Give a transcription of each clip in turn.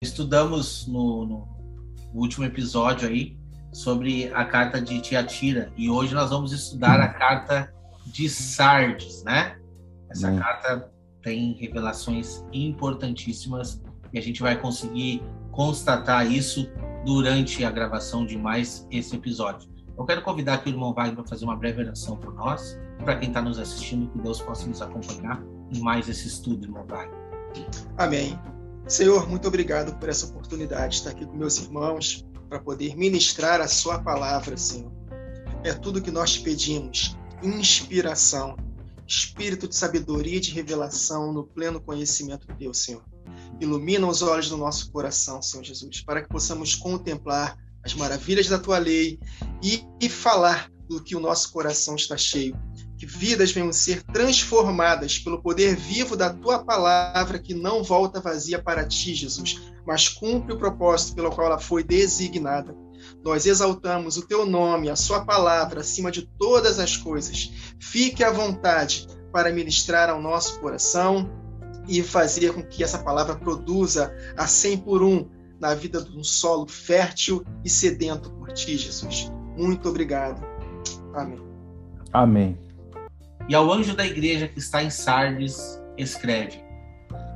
Estudamos no último episódio aí sobre a carta de Tiatira e hoje nós vamos estudar a carta de Sardes, né? Essa carta tem revelações importantíssimas e a gente vai conseguir constatar isso durante a gravação de mais esse episódio. Eu quero convidar aqui o irmão Wagner para fazer uma breve oração por nós, para quem está nos assistindo, que Deus possa nos acompanhar em mais esse estudo, irmão Wagner. Amém. Senhor, muito obrigado por essa oportunidade de estar aqui com meus irmãos para poder ministrar a sua palavra, Senhor. É tudo que nós pedimos, inspiração, espírito de sabedoria e de revelação no pleno conhecimento de Deus, Senhor. Ilumina os olhos do nosso coração, Senhor Jesus, para que possamos contemplar as maravilhas da tua lei e falar do que o nosso coração está cheio. Que vidas venham ser transformadas pelo poder vivo da tua palavra, que não volta vazia para ti, Jesus, mas cumpre o propósito pelo qual ela foi designada. Nós exaltamos o teu nome, a sua palavra, acima de todas as coisas. Fique à vontade para ministrar ao nosso coração e fazer com que essa palavra produza a 100 por 1 na vida de um solo fértil e sedento por ti, Jesus. Muito obrigado. Amém. Amém. E ao anjo da igreja que está em Sardes, escreve: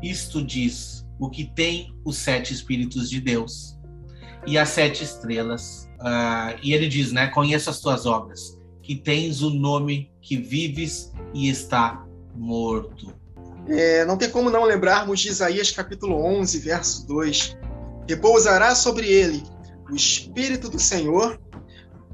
isto diz o que tem os 7 Espíritos de Deus e as 7 estrelas. E ele diz, né? Conheço as tuas obras, que tens o nome que vives e está morto. Não tem como não lembrarmos de Isaías capítulo 11, verso 2. Repousará sobre ele o Espírito do Senhor,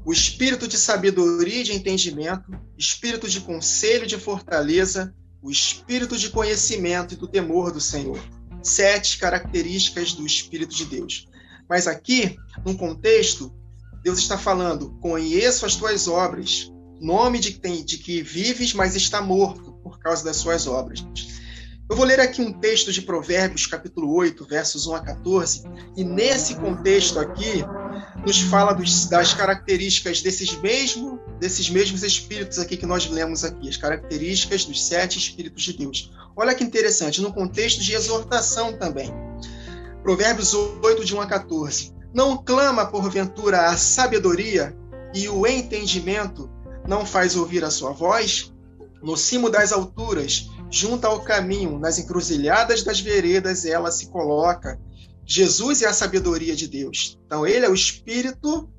o espírito de sabedoria e de entendimento, espírito de conselho e de fortaleza, o espírito de conhecimento e do temor do Senhor. 7 características do Espírito de Deus. Mas aqui, num contexto, Deus está falando: conheço as tuas obras, nome de que vives, mas está morto por causa das suas obras. Eu vou ler aqui um texto de Provérbios, capítulo 8, versos 1 a 14, e nesse contexto aqui, nos fala das características desses mesmos espíritos aqui que nós lemos aqui, as características dos 7 Espíritos de Deus. Olha que interessante, no contexto de exortação também. Provérbios 8, de 1 a 14. Não clama porventura a sabedoria e o entendimento não faz ouvir a sua voz? No cimo das alturas, junto ao caminho, nas encruzilhadas das veredas, ela se coloca. Jesus é a sabedoria de Deus. Então, ele é o Espírito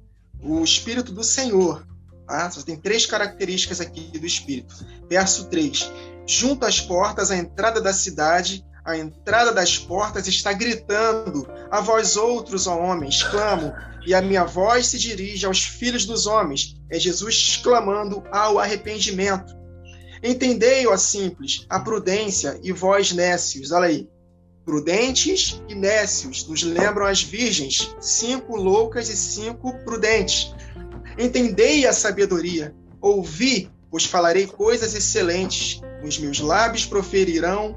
do Senhor. Tá? Só tem 3 características aqui do Espírito. Verso 3. Junto às portas, a entrada da cidade, a entrada das portas está gritando: a vós outros, ó homens, clamo, e a minha voz se dirige aos filhos dos homens. É Jesus clamando ao arrependimento. Entendei, ó simples, a prudência e vós nécios. Olha aí. Prudentes e nécios nos lembram as virgens, 5 loucas e 5 prudentes. Entendei a sabedoria. Ouvi, pois falarei coisas excelentes. Os meus lábios proferirão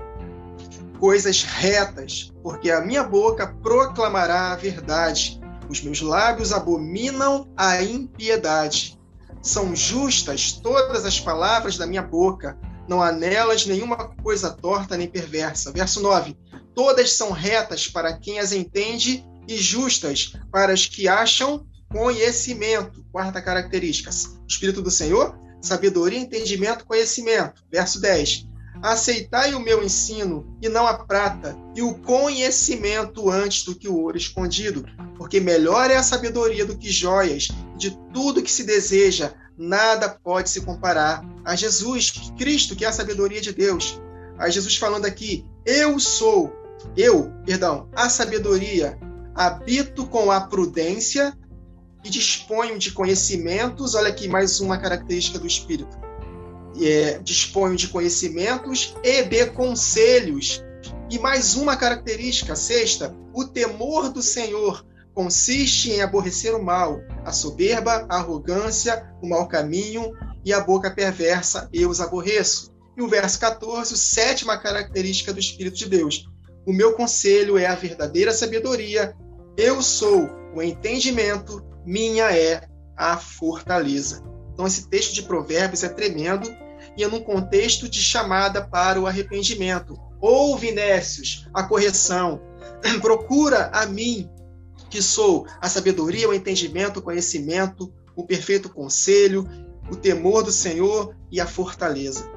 coisas retas, porque a minha boca proclamará a verdade. Os meus lábios abominam a impiedade. São justas todas as palavras da minha boca, não há nelas nenhuma coisa torta nem perversa. Verso 9. Todas são retas para quem as entende e justas para os que acham conhecimento. 4ª característica. Espírito do Senhor, sabedoria, entendimento, conhecimento. Verso 10. Aceitai o meu ensino e não a prata, e o conhecimento antes do que o ouro escondido, porque melhor é a sabedoria do que joias. De tudo que se deseja, nada pode se comparar a Jesus Cristo, que é a sabedoria de Deus. A Jesus falando aqui: a sabedoria, habito com a prudência e disponho de conhecimentos. Olha aqui mais uma característica do Espírito. Disponho de conhecimentos e de conselhos. E mais uma característica, 6ª, o temor do Senhor consiste em aborrecer o mal, a soberba, a arrogância, o mau caminho e a boca perversa, eu os aborreço. E o verso 14, a 7ª característica do Espírito de Deus: o meu conselho é a verdadeira sabedoria, eu sou o entendimento, minha é a fortaleza. Então esse texto de Provérbios é tremendo e é num contexto de chamada para o arrependimento. Ouve, nécios, a correção. Procura a mim, que sou a sabedoria, o entendimento, o conhecimento, o perfeito conselho, o temor do Senhor e a fortaleza.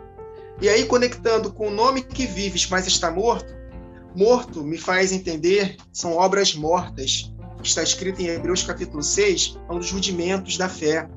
E aí, conectando com o nome que vives, mas está morto, morto me faz entender, são obras mortas. Está escrito em Hebreus capítulo 6, é um dos rudimentos da fé.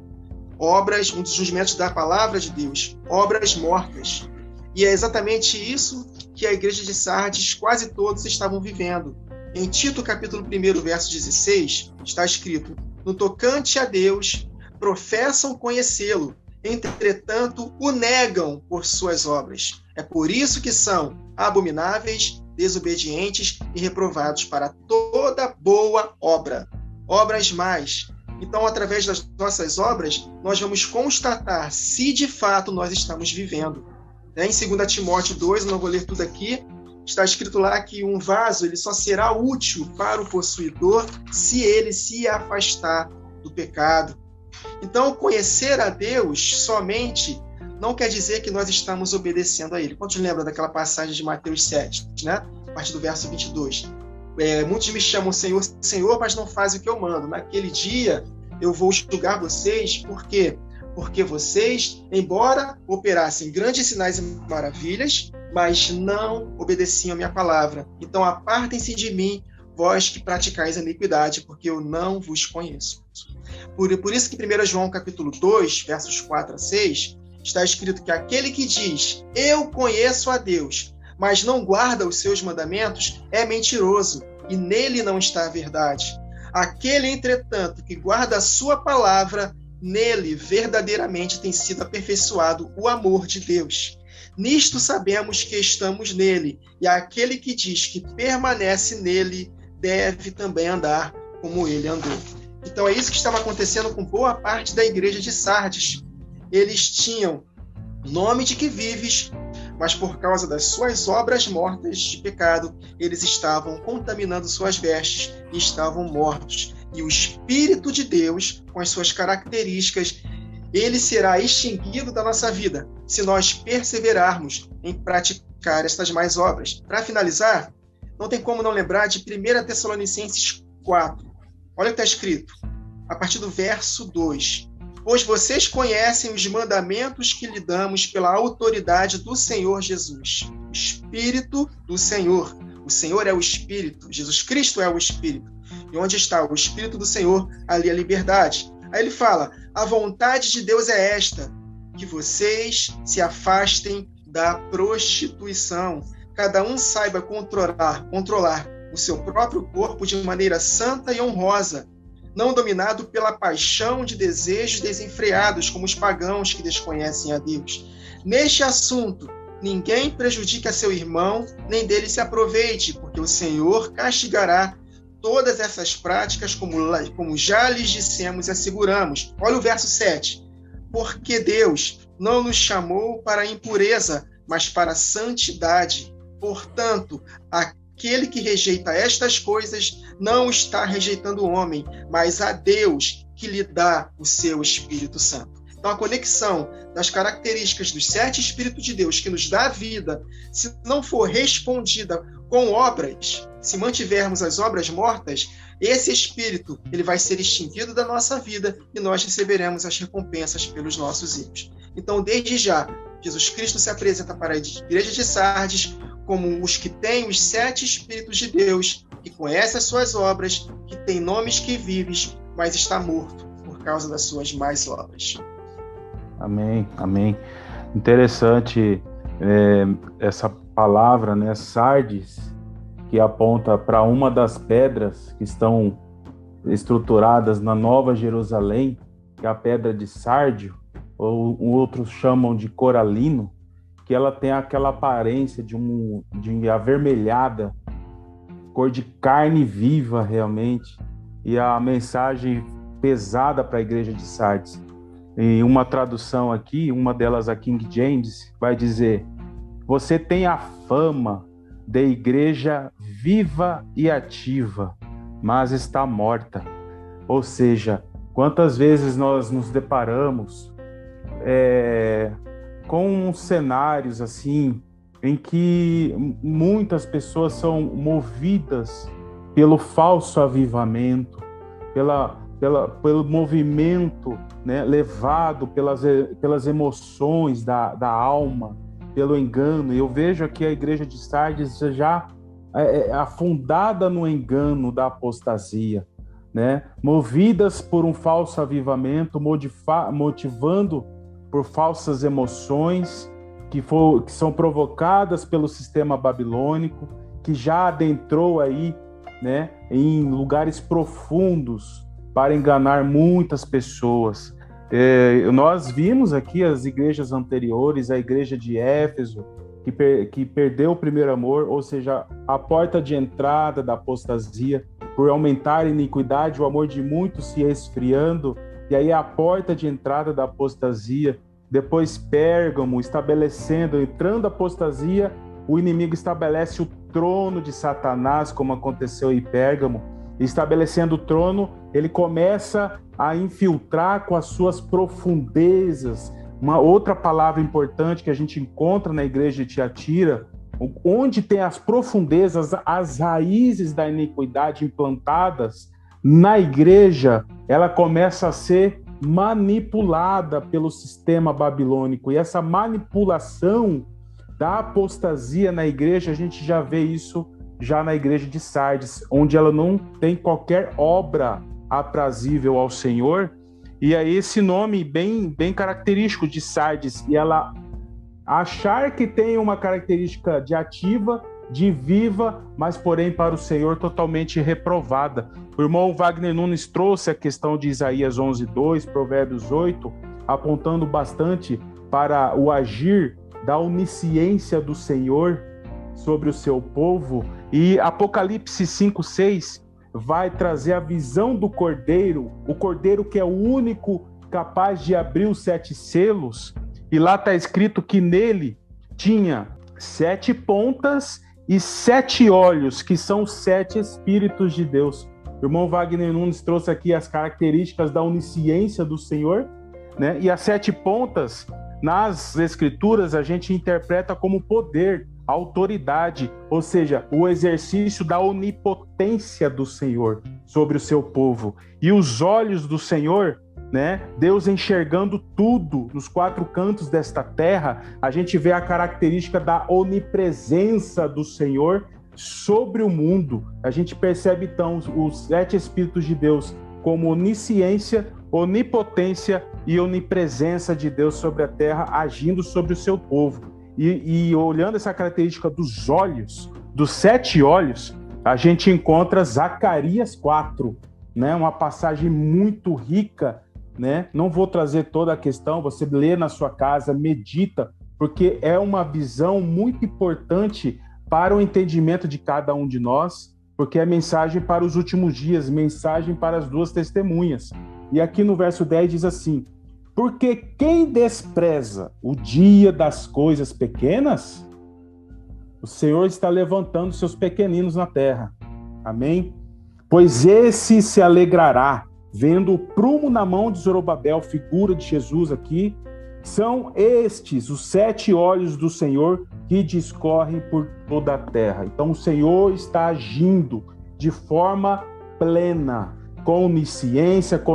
Obras, um dos rudimentos da palavra de Deus, obras mortas. E é exatamente isso que a igreja de Sardes, quase todos, estavam vivendo. Em Tito capítulo 1, verso 16, está escrito: no tocante a Deus, professam conhecê-lo, entretanto o negam por suas obras. É por isso que são abomináveis, desobedientes e reprovados para toda boa obra. Obras mais. Então, através das nossas obras, nós vamos constatar se de fato nós estamos vivendo. Em 2 Timóteo 2, eu não vou ler tudo aqui, está escrito lá que um vaso ele só será útil para o possuidor se ele se afastar do pecado. Então, conhecer a Deus somente não quer dizer que nós estamos obedecendo a Ele. Quantos lembram daquela passagem de Mateus 7, né? A partir do verso 22? Muitos me chamam Senhor, Senhor, mas não fazem o que eu mando. Naquele dia eu vou julgar vocês, por quê? Porque vocês, embora operassem grandes sinais e maravilhas, mas não obedeciam a minha palavra. Então apartem-se de mim, vós que praticais a iniquidade, porque eu não vos conheço. Por isso que em 1 João capítulo 2, versos 4 a 6, está escrito que aquele que diz, eu conheço a Deus, mas não guarda os seus mandamentos, é mentiroso, e nele não está a verdade. Aquele, entretanto, que guarda a sua palavra, nele verdadeiramente tem sido aperfeiçoado o amor de Deus. Nisto sabemos que estamos nele, e aquele que diz que permanece nele, deve também andar como ele andou. Então é isso que estava acontecendo com boa parte da igreja de Sardes. Eles tinham nome de que vives, mas por causa das suas obras mortas de pecado, eles estavam contaminando suas vestes e estavam mortos. E o Espírito de Deus, com as suas características, ele será extinguido da nossa vida, se nós perseverarmos em praticar estas mais obras. Para finalizar, não tem como não lembrar de 1 Tessalonicenses 4. Olha o que está escrito, a partir do verso 2. Pois vocês conhecem os mandamentos que lhe damos pela autoridade do Senhor Jesus. O Espírito do Senhor. O Senhor é o Espírito. Jesus Cristo é o Espírito. E onde está o Espírito do Senhor, ali a liberdade. Aí ele fala, a vontade de Deus é esta, que vocês se afastem da prostituição. Cada um saiba controlar o seu próprio corpo de maneira santa e honrosa, não dominado pela paixão de desejos desenfreados, como os pagãos que desconhecem a Deus. Neste assunto, ninguém prejudique a seu irmão, nem dele se aproveite, porque o Senhor castigará todas essas práticas, como já lhes dissemos e asseguramos. Olha o verso 7. Porque Deus não nos chamou para a impureza, mas para a santidade. Portanto, aquele que rejeita estas coisas não está rejeitando o homem, mas a Deus que lhe dá o seu Espírito Santo. Então, a conexão das características dos 7 Espíritos de Deus que nos dá a vida, se não for respondida com obras, se mantivermos as obras mortas, esse Espírito ele vai ser extinguido da nossa vida e nós receberemos as recompensas pelos nossos erros. Então, desde já, Jesus Cristo se apresenta para a igreja de Sardes como os que têm os 7 Espíritos de Deus, que conhece as suas obras, que tem nomes que vives, mas está morto por causa das suas más obras. Amém, amém. Interessante essa palavra, né, Sardes, que aponta para uma das pedras que estão estruturadas na Nova Jerusalém, que é a pedra de sárdio, ou outros chamam de coralino, que ela tem aquela aparência de avermelhada, cor de carne viva realmente, e a mensagem pesada para a igreja de Sardes. Em uma tradução aqui, uma delas a King James, vai dizer: você tem a fama de igreja viva e ativa, mas está morta. Ou seja, quantas vezes nós nos deparamos com cenários assim em que muitas pessoas são movidas pelo falso avivamento, pelo movimento, né, levado pelas emoções da alma, pelo engano. Eu vejo aqui a igreja de Sardes já afundada no engano da apostasia, né, movidas por um falso avivamento, motivando por falsas emoções que são provocadas pelo sistema babilônico, que já adentrou aí, né, em lugares profundos para enganar muitas pessoas. Nós vimos aqui as igrejas anteriores, a igreja de Éfeso, que perdeu o primeiro amor, ou seja, a porta de entrada da apostasia, por aumentar a iniquidade, o amor de muitos se esfriando, e aí a porta de entrada da apostasia. Depois Pérgamo, entrando a apostasia, o inimigo estabelece o trono de Satanás, como aconteceu em Pérgamo. Estabelecendo o trono, ele começa a infiltrar com as suas profundezas. Uma outra palavra importante que a gente encontra na igreja de Tiatira, onde tem as profundezas, as raízes da iniquidade implantadas na igreja, ela começa a ser manipulada pelo sistema babilônico. E essa manipulação da apostasia na igreja, a gente já vê isso já na igreja de Sardes, onde ela não tem qualquer obra aprazível ao Senhor. E aí esse nome bem característico de Sardes, e ela achar que tem uma característica de ativa, de viva, mas porém para o Senhor totalmente reprovada. O irmão Wagner Nunes trouxe a questão de Isaías 11:2, Provérbios 8, apontando bastante para o agir da onisciência do Senhor sobre o seu povo, e Apocalipse 5:6 vai trazer a visão do Cordeiro, o Cordeiro que é o único capaz de abrir os 7 selos, e lá está escrito que nele tinha 7 pontas e 7 olhos, que são 7 Espíritos de Deus. O irmão Wagner Nunes trouxe aqui as características da onisciência do Senhor, né? E as 7 pontas, nas Escrituras, a gente interpreta como poder, autoridade, ou seja, o exercício da onipotência do Senhor sobre o seu povo. E os olhos do Senhor, né? Deus enxergando tudo nos 4 cantos desta terra, a gente vê a característica da onipresença do Senhor sobre o mundo. A gente percebe então os 7 Espíritos de Deus como onisciência, onipotência e onipresença de Deus sobre a terra, agindo sobre o seu povo. E olhando essa característica dos olhos, dos 7 olhos, a gente encontra Zacarias 4, né? Uma passagem muito rica, né? Não vou trazer toda a questão, você lê na sua casa, medita, porque é uma visão muito importante para o entendimento de cada um de nós, porque é mensagem para os últimos dias, mensagem para as 2 testemunhas. E aqui no verso 10 diz assim: porque quem despreza o dia das coisas pequenas, o Senhor está levantando seus pequeninos na terra. Amém? Pois esse se alegrará, vendo o prumo na mão de Zorobabel, figura de Jesus aqui. São estes os 7 olhos do Senhor que discorrem por toda a terra. Então o Senhor está agindo de forma plena, com onisciência, com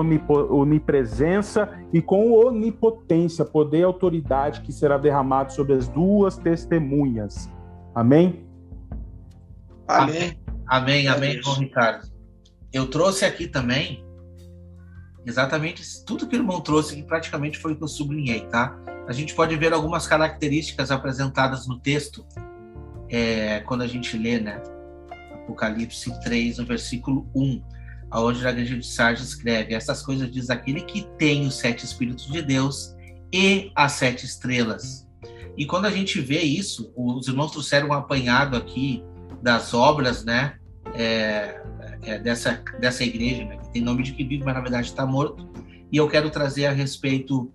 onipresença e com onipotência, poder e autoridade que será derramado sobre as 2 testemunhas. Amém? Amém. Amém, irmão Ricardo. Eu trouxe aqui também exatamente tudo que o irmão trouxe, que praticamente foi o que eu sublinhei, tá? A gente pode ver algumas características apresentadas no texto, quando a gente lê, né? Apocalipse 3, no versículo 1, onde a igreja de Sardes escreve: essas coisas diz aquele que tem os 7 Espíritos de Deus e as 7 estrelas. E quando a gente vê isso, os irmãos trouxeram um apanhado aqui das obras, né? Dessa igreja, né, que tem nome de que vive, mas na verdade está morto. E eu quero trazer a respeito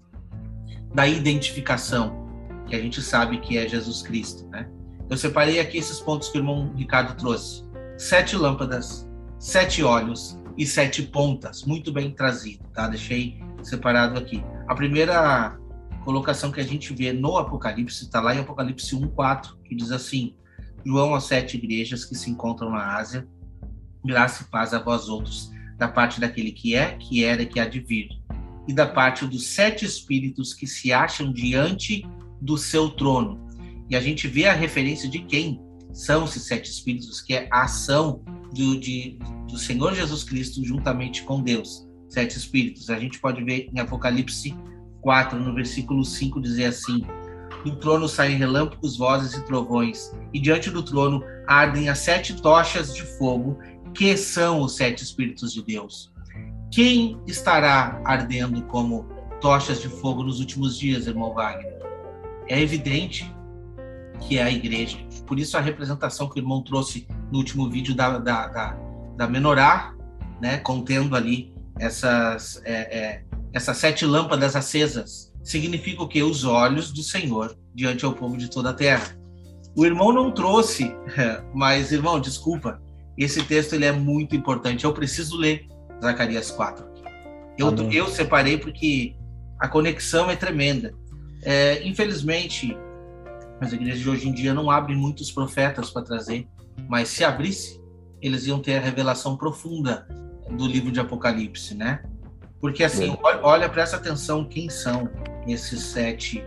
da identificação, que a gente sabe que é Jesus Cristo, né? Eu separei aqui esses pontos que o irmão Ricardo trouxe: 7 lâmpadas, 7 olhos e 7 pontas. Muito bem trazido, tá? Deixei separado aqui. A primeira colocação que a gente vê no Apocalipse, está lá em Apocalipse 1:4, que diz assim: João às 7 igrejas que se encontram na Ásia, graça e paz a vós outros, da parte daquele que é, que era e que há de vir, e da parte dos 7 espíritos que se acham diante do seu trono. E a gente vê a referência de quem são esses 7 espíritos, que é a ação do Senhor Jesus Cristo juntamente com Deus. 7 espíritos. A gente pode ver em Apocalipse 4, no versículo 5, dizer assim: do trono saem relâmpagos, vozes e trovões, e diante do trono ardem as 7 tochas de fogo, que são os 7 espíritos de Deus. Quem estará ardendo como tochas de fogo nos últimos dias, irmão Wagner? É evidente que é a igreja. Por isso a representação que o irmão trouxe no último vídeo da menorá, né, contendo ali essas 7 lâmpadas acesas, significa o quê? Os olhos do Senhor diante ao povo de toda a terra. O irmão não trouxe, mas, irmão, desculpa, esse texto ele é muito importante. Eu preciso ler Zacarias 4. Eu separei porque a conexão é tremenda. Infelizmente, as igrejas de hoje em dia não abrem muitos profetas para trazer, mas se abrisse, eles iam ter a revelação profunda do livro de Apocalipse, né? Porque assim, olha, presta atenção quem são esses 7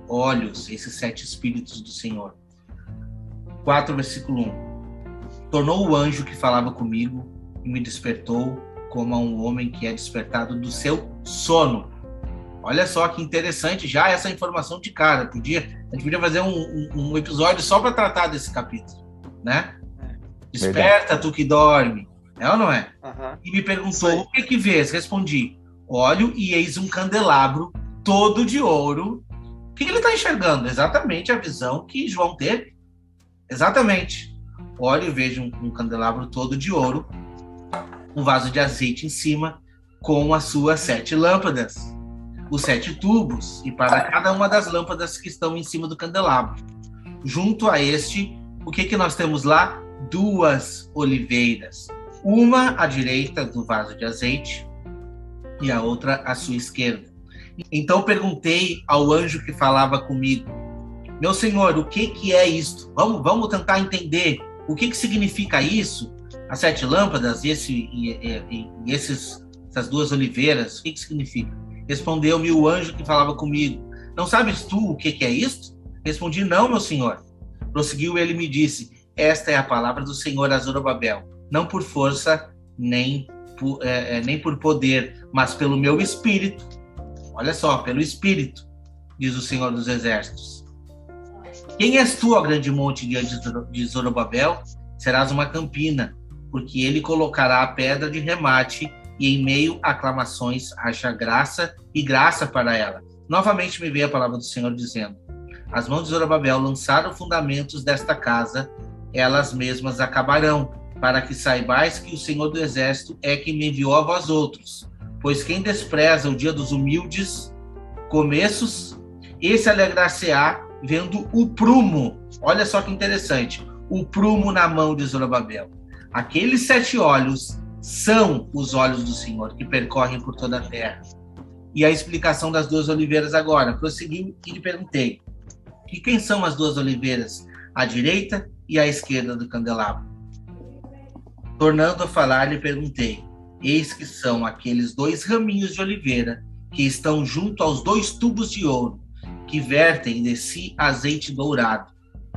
olhos, esses 7 espíritos do Senhor. 4, versículo 1. Tornou o anjo que falava comigo e me despertou como a um homem que é despertado do seu sono. Olha só que interessante já essa informação de cara. A gente podia fazer um episódio só para tratar desse capítulo, né? Desperta, tu que dorme. É ou não é? Uhum. E me perguntou, o que vês? Respondi, olho e eis um candelabro todo de ouro. O que ele está enxergando? Exatamente a visão que João teve. Exatamente. Olho e vejo um candelabro todo de ouro, um vaso de azeite em cima, com as suas 7 lâmpadas, os 7 tubos, e para cada uma das lâmpadas que estão em cima do candelabro. Junto a este, o que nós temos lá? 2 oliveiras. Uma à direita do vaso de azeite e a outra à sua esquerda. Então perguntei ao anjo que falava comigo, meu senhor, o que é isto? Vamos tentar entender o que significa isso? As 7 lâmpadas e essas 2 oliveiras, o que significa? Respondeu-me o anjo que falava comigo, não sabes tu o que é isto? Respondi, não, meu senhor. Prosseguiu ele e me disse, esta é a palavra do Senhor a Zorobabel, não por força, nem por poder, mas pelo meu espírito. Olha só, pelo espírito, diz o Senhor dos Exércitos. Quem és tu, ó grande monte diante de Zorobabel? Serás uma campina, porque ele colocará a pedra de remate, e em meio a aclamações haja graça e graça para ela. Novamente me veio a palavra do Senhor dizendo, as mãos de Zorobabel lançaram fundamentos desta casa, elas mesmas acabarão, para que saibais que o Senhor do Exército é quem me enviou a vós outros. Pois quem despreza o dia dos humildes começos, esse alegrar-se-á vendo o prumo. Olha só que interessante, o prumo na mão de Zorobabel. Aqueles 7 olhos são os olhos do Senhor, que percorrem por toda a terra. E a explicação das 2 oliveiras agora. Prossegui e lhe perguntei, e quem são as 2 oliveiras? À direita e à esquerda do candelabro. Tornando a falar, lhe perguntei, eis que são aqueles 2 raminhos de oliveira que estão junto aos 2 tubos de ouro, que vertem de si azeite dourado.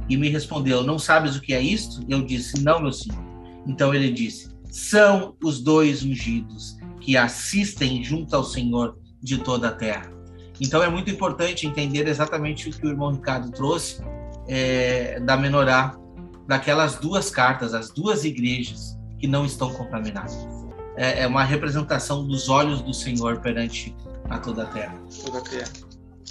E me respondeu, não sabes o que é isto? Eu disse, não, meu senhor. Então ele disse, são os 2 ungidos que assistem junto ao Senhor de toda a terra. Então é muito importante entender exatamente o que o irmão Ricardo trouxe da menorá, daquelas 2 cartas, as 2 igrejas que não estão contaminadas. É uma representação dos olhos do Senhor perante a toda a terra. Toda a terra.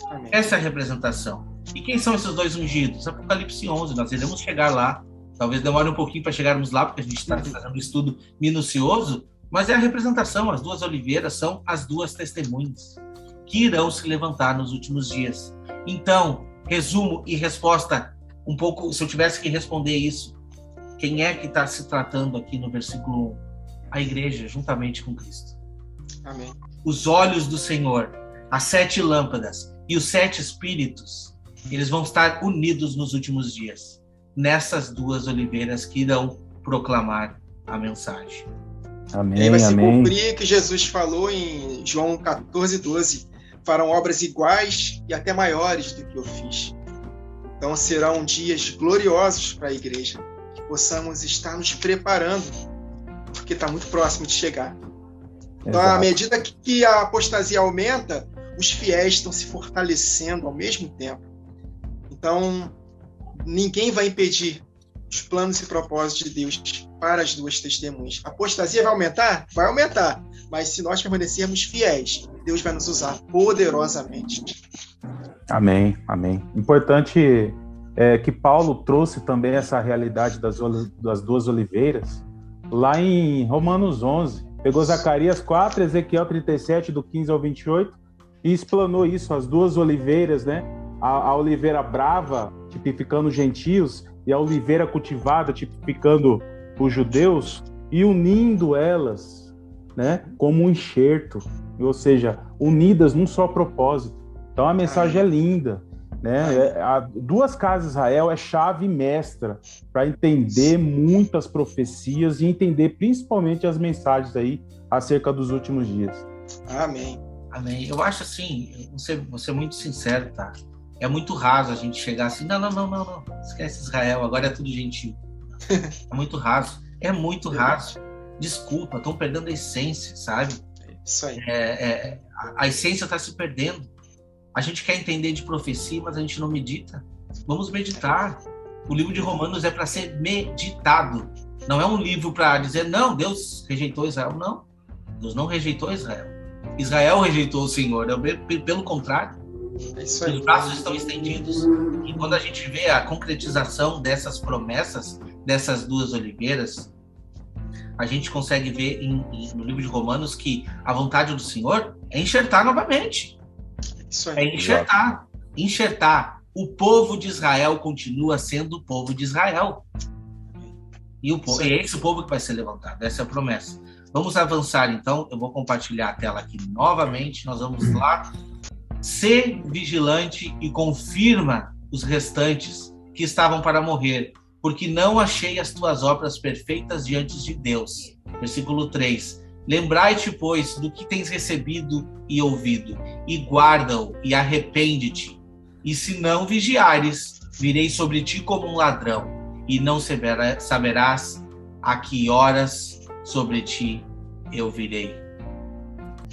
Amém. Essa é a representação. E quem são esses 2 ungidos? Apocalipse 11, nós iremos chegar lá. Talvez demore um pouquinho para chegarmos lá, porque a gente está fazendo um estudo minucioso, mas é a representação, as 2 oliveiras são as 2 testemunhas que irão se levantar nos últimos dias. Então, resumo e resposta, um pouco, se eu tivesse que responder isso, quem é que está se tratando aqui no versículo 1? A igreja, juntamente com Cristo. Amém. Os olhos do Senhor, as 7 lâmpadas, E os 7 espíritos, eles vão estar unidos nos últimos dias, nessas 2 oliveiras que irão proclamar a mensagem. Amém, E aí vai se amém. cumprir que Jesus falou em João 14:12. Farão obras iguais e até maiores do que eu fiz. Então serão dias gloriosos para a igreja, que possamos estar nos preparando, porque está muito próximo de chegar. Então, à medida que a apostasia aumenta, os fiéis estão se fortalecendo ao mesmo tempo. Então, ninguém vai impedir os planos e propósitos de Deus para as 2 testemunhas. A apostasia vai aumentar? Vai aumentar. Mas se nós permanecermos fiéis, Deus vai nos usar poderosamente. Amém, amém. Importante é que Paulo trouxe também essa realidade das 2 oliveiras lá em Romanos 11. Pegou Zacarias 4, Ezequiel 37, do 15 ao 28, e explanou isso, as 2 oliveiras, né? A oliveira brava, tipificando os gentios, e a oliveira cultivada, tipificando os judeus, e unindo elas, né, como um enxerto, ou seja, unidas num só propósito. Então a mensagem é linda, né? 2 casas de Israel é chave mestra para entender muitas profecias e entender principalmente as mensagens aí acerca dos últimos dias. Amém. Amém. Eu acho assim, vou ser muito sincero, tá? É muito raso a gente chegar assim, não, esquece Israel, agora é tudo gentil. É muito raso. É muito raso. Desculpa, estão perdendo a essência, sabe? Isso aí. A essência está se perdendo. A gente quer entender de profecia, mas a gente não medita. Vamos meditar. O livro de Romanos é para ser meditado. Não é um livro para dizer, não, Deus rejeitou Israel. Não, Deus não rejeitou Israel. Israel rejeitou o Senhor. Pelo contrário, os braços estão estendidos. E quando a gente vê a concretização dessas promessas, dessas 2 oliveiras, a gente consegue ver no livro de Romanos que a vontade do Senhor é enxertar novamente. Isso aí. É enxertar. O povo de Israel continua sendo o povo de Israel. E é esse o povo que vai ser levantado. Essa é a promessa. Vamos avançar, então. Eu vou compartilhar a tela aqui novamente. Nós vamos lá. Sê vigilante e confirma os restantes que estavam para morrer, porque não achei as tuas obras perfeitas diante de Deus. Versículo 3. Lembrai-te, pois, do que tens recebido e ouvido, e guarda-o, e arrepende-te. E se não vigiares, virei sobre ti como um ladrão, e não saberás a que horas sobre ti eu virei.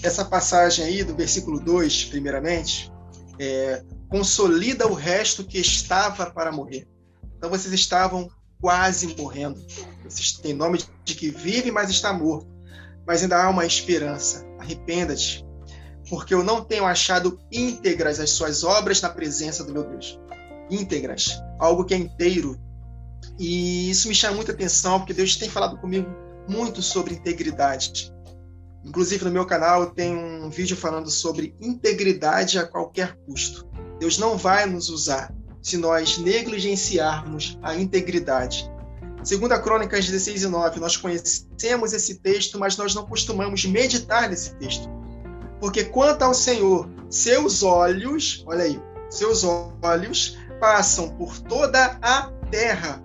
Essa passagem aí do versículo 2, primeiramente, consolida o resto que estava para morrer. Então vocês estavam quase morrendo. Vocês têm nome de que vive, mas está morto. Mas ainda há uma esperança. Arrependa-te, porque eu não tenho achado íntegras as suas obras na presença do meu Deus. Íntegras, algo que é inteiro. E isso me chama muita atenção, porque Deus tem falado comigo muito sobre integridade. Inclusive no meu canal tem um vídeo falando sobre integridade a qualquer custo. Deus não vai nos usar se nós negligenciarmos a integridade. Segundo Crônicas 16:9, nós conhecemos esse texto, mas nós não costumamos meditar nesse texto. Porque quanto ao Senhor, seus olhos, olha aí, seus olhos passam por toda a terra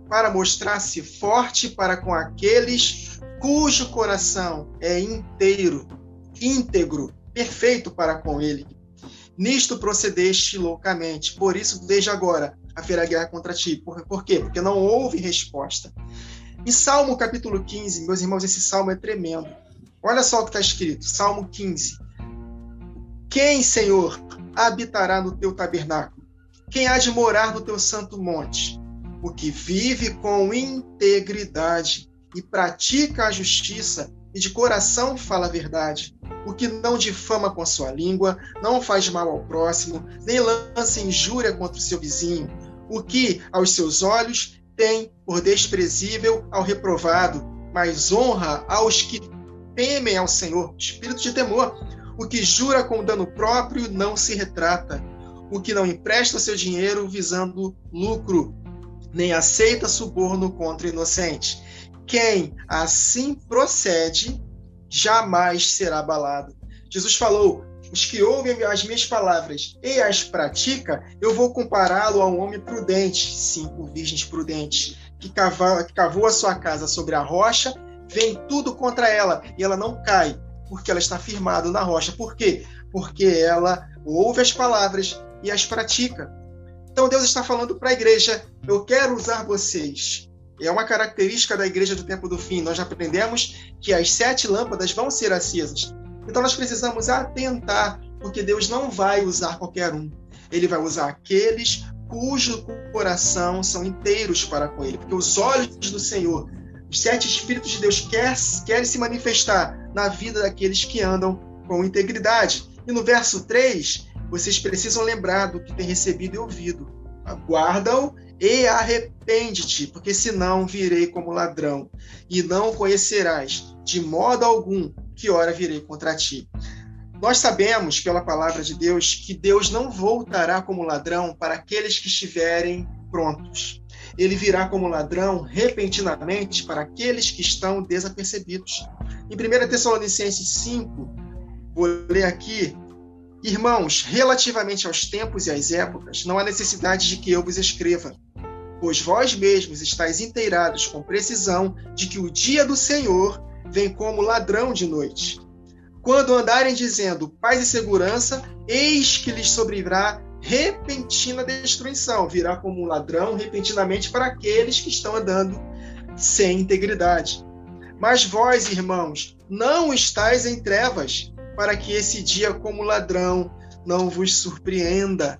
para mostrar-se forte para com aqueles cujo coração é inteiro, íntegro, perfeito para com ele. Nisto procedeste loucamente, por isso, desde agora, haverá guerra contra ti. Por quê? Porque não houve resposta. Em Salmo capítulo 15, meus irmãos, esse salmo é tremendo. Olha só o que está escrito, Salmo 15. Quem, Senhor, habitará no teu tabernáculo? Quem há de morar no teu santo monte? O que vive com integridade e pratica a justiça e de coração fala a verdade. O que não difama com a sua língua, não faz mal ao próximo, nem lança injúria contra o seu vizinho. O que, aos seus olhos, tem por desprezível ao reprovado, mas honra aos que temem ao Senhor, espírito de temor. O que jura com dano próprio não se retrata. O que não empresta seu dinheiro visando lucro, nem aceita suborno contra o inocente. Quem assim procede, jamais será abalado. Jesus falou, os que ouvem as minhas palavras e as pratica, eu vou compará-lo a um homem prudente, 5 virgens prudentes, que cavou a sua casa sobre a rocha, vem tudo contra ela, e ela não cai, porque ela está firmada na rocha. Por quê? Porque ela ouve as palavras e as pratica. Então Deus está falando para a igreja, eu quero usar vocês. É uma característica da igreja do tempo do fim. Nós já aprendemos que as 7 lâmpadas vão ser acesas. Então nós precisamos atentar, porque Deus não vai usar qualquer um. Ele vai usar aqueles cujo coração são inteiros para com ele. Porque os olhos do Senhor, os 7 Espíritos de Deus querem se manifestar na vida daqueles que andam com integridade. E no verso 3, vocês precisam lembrar do que tem recebido e ouvido. Aguarda-o e arrepende-te, porque senão virei como ladrão, e não conhecerás de modo algum que hora virei contra ti. Nós sabemos, pela palavra de Deus, que Deus não voltará como ladrão para aqueles que estiverem prontos. Ele virá como ladrão repentinamente para aqueles que estão desapercebidos. Em 1 Tessalonicenses 5, vou ler aqui: irmãos, relativamente aos tempos e às épocas, não há necessidade de que eu vos escreva, pois vós mesmos estáis inteirados com precisão de que o dia do Senhor vem como ladrão de noite. Quando andarem dizendo paz e segurança, eis que lhes sobrevirá repentina destruição. Virá como um ladrão repentinamente para aqueles que estão andando sem integridade. Mas vós, irmãos, não estáis em trevas, para que esse dia como ladrão não vos surpreenda.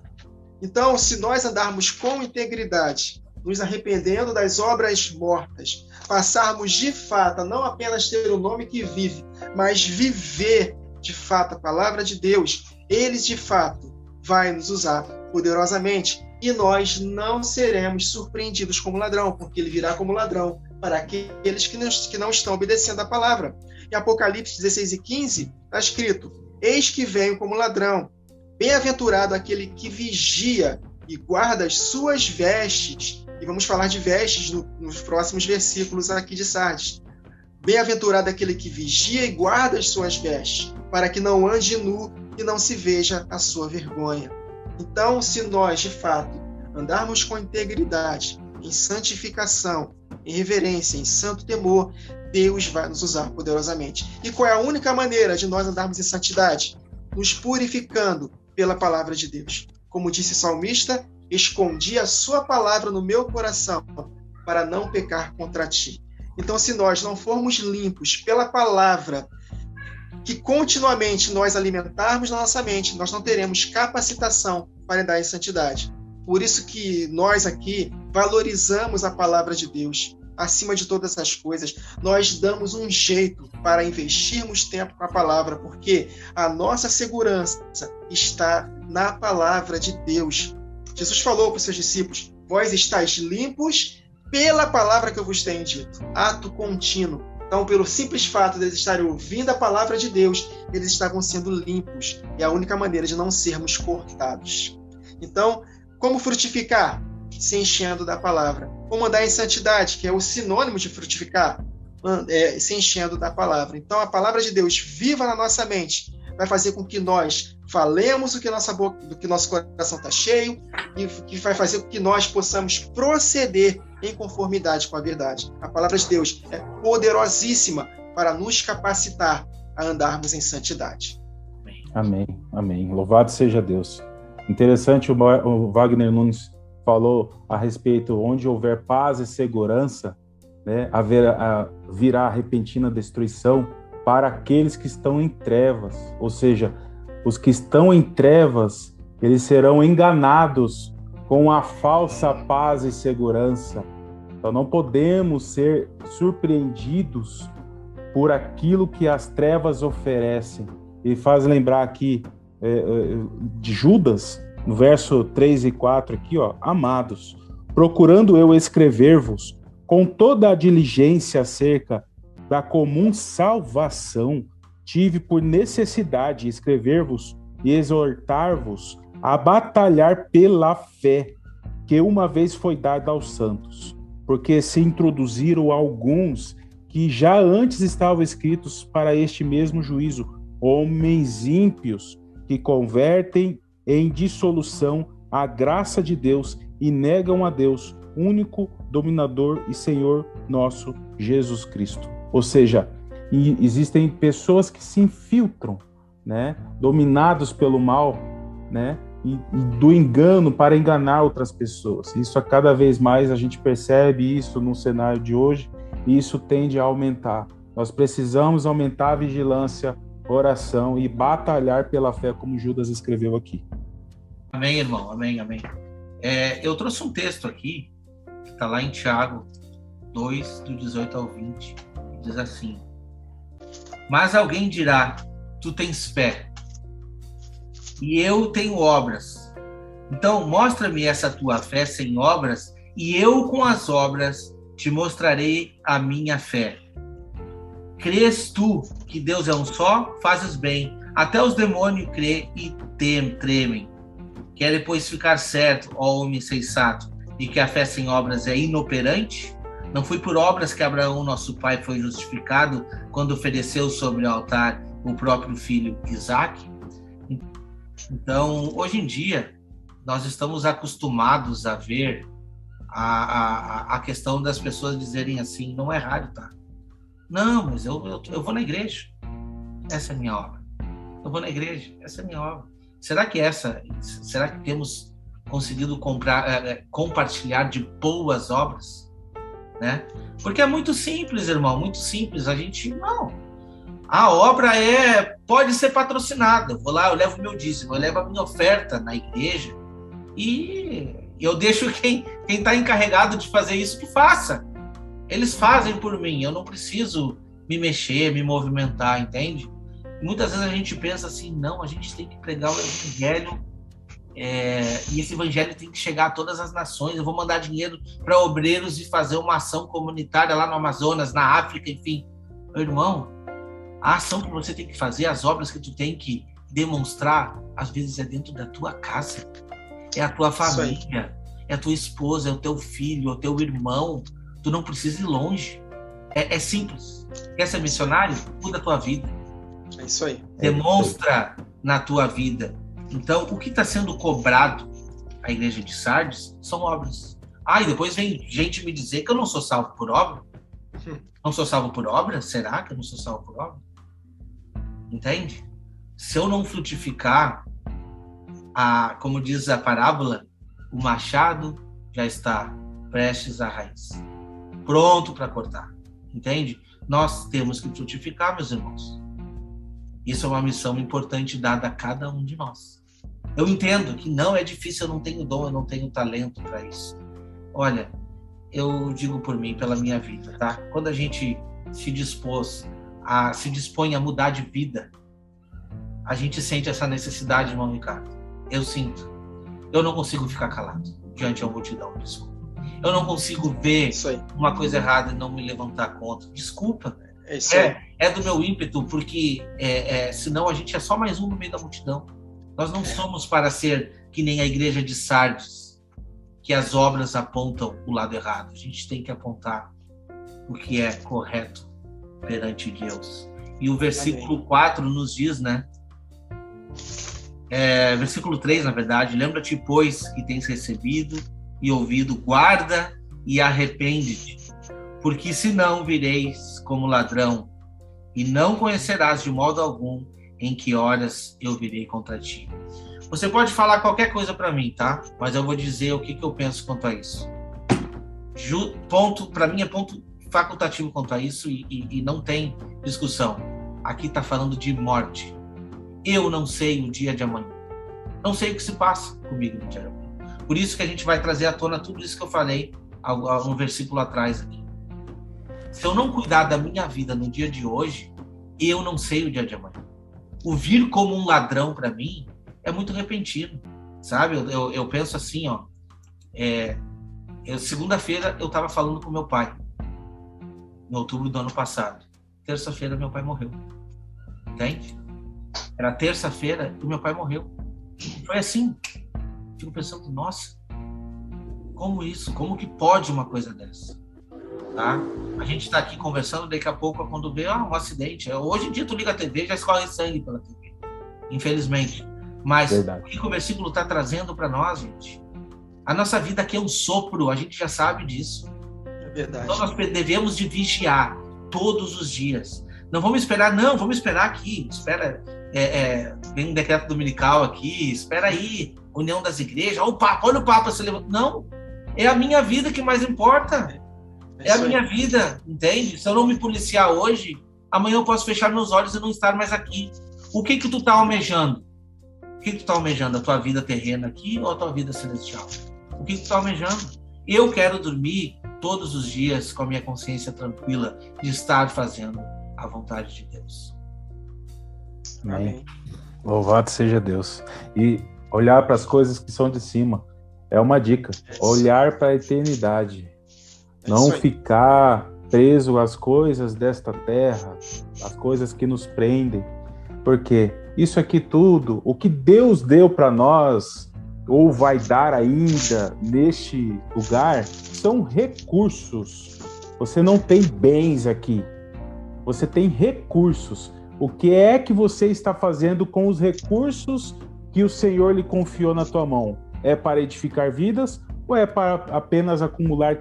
Então, se nós andarmos com integridade, nos arrependendo das obras mortas, passarmos de fato a não apenas ter o nome que vive, mas viver de fato a palavra de Deus, ele de fato vai nos usar poderosamente, e nós não seremos surpreendidos como ladrão, porque ele virá como ladrão para aqueles que não estão obedecendo a palavra. Em Apocalipse 16:15 está escrito: eis que venho como ladrão, bem-aventurado aquele que vigia e guarda as suas vestes. E vamos falar de vestes nos próximos versículos aqui de Sardes. Bem-aventurado aquele que vigia e guarda as suas vestes, para que não ande nu e não se veja a sua vergonha. Então, se nós, de fato, andarmos com integridade, em santificação, em reverência, em santo temor, Deus vai nos usar poderosamente. E qual é a única maneira de nós andarmos em santidade? Nos purificando pela palavra de Deus. Como disse o salmista, escondi a sua palavra no meu coração para não pecar contra ti. Então, se nós não formos limpos pela palavra, que continuamente nós alimentarmos na nossa mente, nós não teremos capacitação para andar em santidade. Por isso que nós aqui valorizamos a palavra de Deus. Acima de todas essas coisas, nós damos um jeito para investirmos tempo com a palavra, porque a nossa segurança está na palavra de Deus. Jesus falou para os seus discípulos: vós estáis limpos pela palavra que eu vos tenho dito. Ato contínuo. Então, pelo simples fato de eles estarem ouvindo a palavra de Deus, eles estavam sendo limpos. É a única maneira de não sermos cortados. Então, como frutificar? Se enchendo da palavra. Como andar em santidade, que é o sinônimo de frutificar? Se enchendo da palavra. Então, a palavra de Deus viva na nossa mente vai fazer com que nós falemos do que nosso coração está cheio, e que vai fazer com que nós possamos proceder em conformidade com a verdade. A palavra de Deus é poderosíssima para nos capacitar a andarmos em santidade. Amém, amém. Louvado seja Deus. Interessante, o Wagner Nunes falou a respeito: onde houver paz e segurança, né, virá repentina destruição para aqueles que estão em trevas. Ou seja, os que estão em trevas, eles serão enganados com a falsa paz e segurança. Então não podemos ser surpreendidos por aquilo que as trevas oferecem. E faz lembrar aqui de Judas, no verso 3 e 4 aqui, ó: amados, procurando eu escrever-vos com toda a diligência acerca da comum salvação, tive por necessidade escrever-vos e exortar-vos a batalhar pela fé, que uma vez foi dada aos santos, porque se introduziram alguns que já antes estavam escritos para este mesmo juízo, homens ímpios, que convertem em dissolução a graça de Deus e negam a Deus, único dominador e Senhor nosso Jesus Cristo. Ou seja, existem pessoas que se infiltram, né, dominados pelo mal, né, e do engano para enganar outras pessoas. Isso, a cada vez mais a gente percebe isso no cenário de hoje, e isso tende a aumentar. Nós precisamos aumentar a vigilância, oração e batalhar pela fé, como Judas escreveu aqui. Amém, irmão. Amém, amém. Eu trouxe um texto aqui, que está lá em Tiago 2, do 18 ao 20, que diz assim: mas alguém dirá, tu tens fé, e eu tenho obras. Então, mostra-me essa tua fé sem obras, e eu com as obras te mostrarei a minha fé. Crês tu que Deus é um só? Fazes bem. Até os demônios crêem e tremem. Quer depois ficar certo, ó homem sensato, de que a fé sem obras é inoperante? Não foi por obras que Abraão, nosso pai, foi justificado quando ofereceu sobre o altar o próprio filho Isaque? Então, hoje em dia, nós estamos acostumados a ver a questão das pessoas dizerem assim: não é raro, tá? Não, mas eu vou na igreja. Essa é a minha obra. Eu vou na igreja. Essa é a minha obra. Será que temos conseguido compartilhar de boas obras? Né? Porque é muito simples, irmão, muito simples. A gente, não. A obra pode ser patrocinada. Eu vou lá, eu levo o meu dízimo, eu levo a minha oferta na igreja e eu deixo quem está encarregado de fazer isso que faça. Eles fazem por mim, eu não preciso me mexer, me movimentar, entende? Muitas vezes a gente pensa assim: não, a gente tem que pregar o evangelho, e esse evangelho tem que chegar a todas as nações. Eu vou mandar dinheiro para obreiros e fazer uma ação comunitária lá no Amazonas, na África, enfim. Meu irmão, a ação que você tem que fazer, as obras que tu tem que demonstrar, às vezes é dentro da tua casa, é a tua família, é a tua esposa, é o teu filho, é o teu irmão. Tu não precisa ir longe. É simples. Quer ser missionário? Muda a tua vida. É isso aí. Demonstra na tua vida. Então, o que está sendo cobrado à igreja de Sardes são obras. E depois vem gente me dizer que eu não sou salvo por obra. Não sou salvo por obra? Será que eu não sou salvo por obra? Entende? Se eu não frutificar, como diz a parábola, o machado já está prestes à raiz, pronto para cortar. Entende? Nós temos que frutificar, meus irmãos. Isso é uma missão importante dada a cada um de nós. Eu entendo que não é difícil, eu não tenho dom, eu não tenho talento para isso. Olha, eu digo por mim, pela minha vida, tá? Quando a gente se dispõe a mudar de vida, a gente sente essa necessidade, irmão Ricardo. Eu sinto. Eu não consigo ficar calado diante da multidão, desculpa. Eu não consigo ver uma coisa errada e não me levantar contra. Desculpa. É do meu ímpeto, porque senão a gente é só mais um no meio da multidão. Nós não somos para ser que nem a igreja de Sardes, que as obras apontam o lado errado. A gente tem que apontar o que é correto perante Deus. E o versículo 4 nos diz, né? Versículo 3, na verdade: lembra-te, pois, que tens recebido e ouvido, guarda e arrepende-te, porque senão vireis como ladrão, e não conhecerás de modo algum em que horas eu virei contra ti. Você pode falar qualquer coisa para mim, tá? Mas eu vou dizer o que eu penso quanto a isso. Para mim é ponto facultativo quanto a isso, e não tem discussão. Aqui está falando de morte. Eu não sei o dia de amanhã. Não sei o que se passa comigo no dia de amanhã. Por isso que a gente vai trazer à tona tudo isso que eu falei um versículo atrás aqui. Se eu não cuidar da minha vida no dia de hoje, eu não sei o dia de amanhã. O vir como um ladrão para mim é muito repentino, sabe? Eu penso assim, ó. Segunda-feira eu estava falando com meu pai, em outubro do ano passado. Terça-feira meu pai morreu. Entende? Era terça-feira e meu pai morreu. Foi assim. Fico pensando, nossa, como isso? Como que pode uma coisa dessa? Tá? A gente está aqui conversando, daqui a pouco, quando vê um acidente. Hoje em dia tu liga a TV, já escorre sangue pela TV. Infelizmente. Mas Verdade. o que o versículo está trazendo para nós, gente? A nossa vida aqui é um sopro, a gente já sabe disso. É verdade. Então nós devemos de vigiar todos os dias. Não vamos esperar, não, vamos esperar aqui. Espera, vem um decreto dominical aqui, espera aí, união das igrejas, olha o Papa se levanta. Não, é a minha vida que mais importa. É a minha vida, entende? Se eu não me policiar hoje, amanhã eu posso fechar meus olhos e não estar mais aqui. O que tu tá almejando? O que tu tá almejando? A tua vida terrena aqui ou a tua vida celestial? O que tu tá almejando? Eu quero dormir todos os dias com a minha consciência tranquila de estar fazendo a vontade de Deus. Amém. Louvado seja Deus. E olhar para as coisas que são de cima é uma dica. Olhar para a eternidade. Não ficar preso às coisas desta terra, às coisas que nos prendem. Porque isso aqui tudo, o que Deus deu para nós, ou vai dar ainda neste lugar, são recursos. Você não tem bens aqui. Você tem recursos. O que é que você está fazendo com os recursos que o Senhor lhe confiou na tua mão? É para edificar vidas ou é para apenas acumular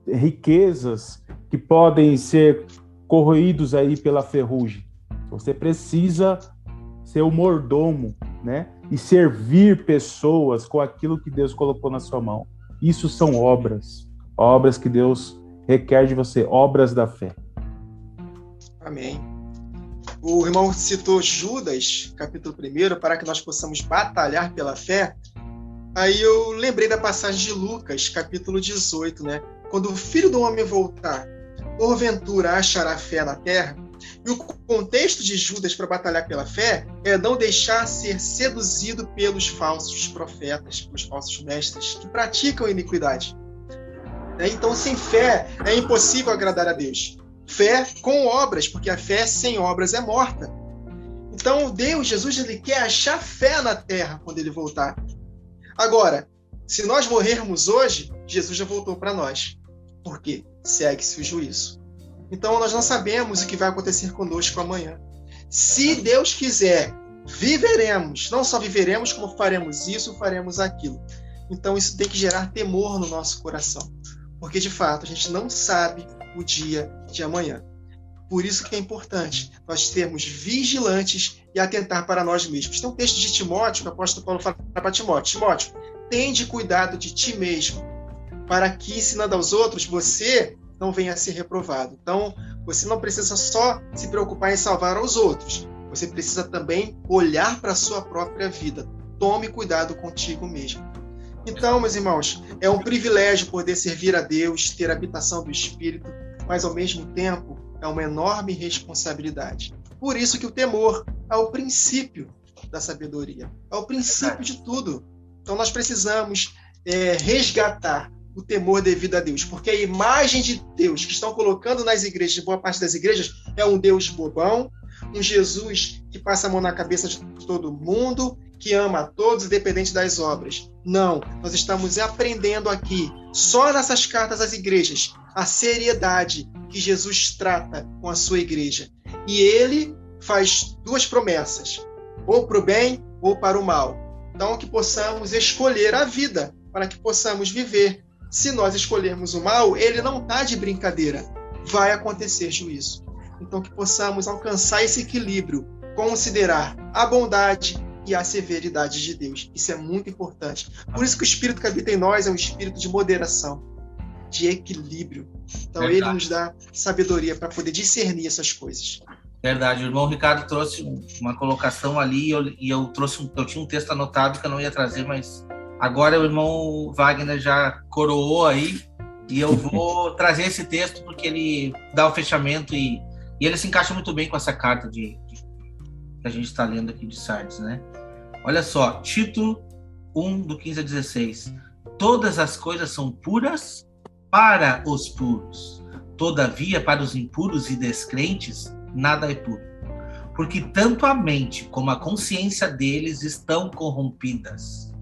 riquezas que podem ser corroídos aí pela ferrugem? Você precisa ser o mordomo, né? E servir pessoas com aquilo que Deus colocou na sua mão. Isso são obras que Deus requer de você, obras da fé. Amém. O irmão citou Judas, capítulo 1, para que nós possamos batalhar pela fé. Aí eu lembrei da passagem de Lucas, capítulo 18, né? Quando o Filho do Homem voltar, porventura achará fé na terra? E o contexto de Judas para batalhar pela fé é não deixar ser seduzido pelos falsos profetas, pelos falsos mestres que praticam iniquidade. Então, sem fé, é impossível agradar a Deus. Fé com obras, porque a fé sem obras é morta. Então, Jesus, ele quer achar fé na terra quando ele voltar. Agora, se nós morrermos hoje, Jesus já voltou para nós. Por quê? Segue-se o juízo. Então, nós não sabemos o que vai acontecer conosco amanhã. Se Deus quiser, viveremos. Não só viveremos, como faremos isso, faremos aquilo. Então, isso tem que gerar temor no nosso coração. Porque, de fato, a gente não sabe o dia de amanhã. Por isso que é importante nós sermos vigilantes e atentar para nós mesmos. Tem um texto de Timóteo, que o apóstolo Paulo fala para Timóteo. Timóteo, tende cuidado de ti mesmo, para que, ensinando aos outros, você não venha a ser reprovado. Então, você não precisa só se preocupar em salvar aos outros. Você precisa também olhar para a sua própria vida. Tome cuidado contigo mesmo. Então, meus irmãos, é um privilégio poder servir a Deus, ter a habitação do Espírito, mas, ao mesmo tempo, é uma enorme responsabilidade. Por isso que o temor é o princípio da sabedoria, é o princípio de tudo. Então, nós precisamos resgatar o temor devido a Deus, porque a imagem de Deus que estão colocando nas igrejas, boa parte das igrejas, é um Deus bobão, um Jesus que passa a mão na cabeça de todo mundo, que ama a todos, independente das obras. Não, nós estamos aprendendo aqui, só nessas cartas às igrejas, a seriedade que Jesus trata com a sua igreja. E ele faz duas promessas, ou para o bem ou para o mal. Então, que possamos escolher a vida, para que possamos viver. Se nós escolhermos o mal, ele não está de brincadeira. Vai acontecer juízo. Então, que possamos alcançar esse equilíbrio, considerar a bondade e a severidade de Deus. Isso é muito importante. Por isso que o Espírito que habita em nós é um espírito de moderação, de equilíbrio. Então, Ele nos dá sabedoria para poder discernir essas coisas. Verdade. O irmão Ricardo trouxe uma colocação ali e eu tinha um texto anotado que eu não ia trazer, mas agora o irmão Wagner já coroou aí e eu vou trazer esse texto porque ele dá o fechamento e ele se encaixa muito bem com essa carta que a gente está lendo aqui de Sardes, né? Olha só, Tito 1, do 15 a 16. Todas as coisas são puras para os puros. Todavia, para os impuros e descrentes, nada é puro. Porque tanto a mente como a consciência deles estão corrompidas.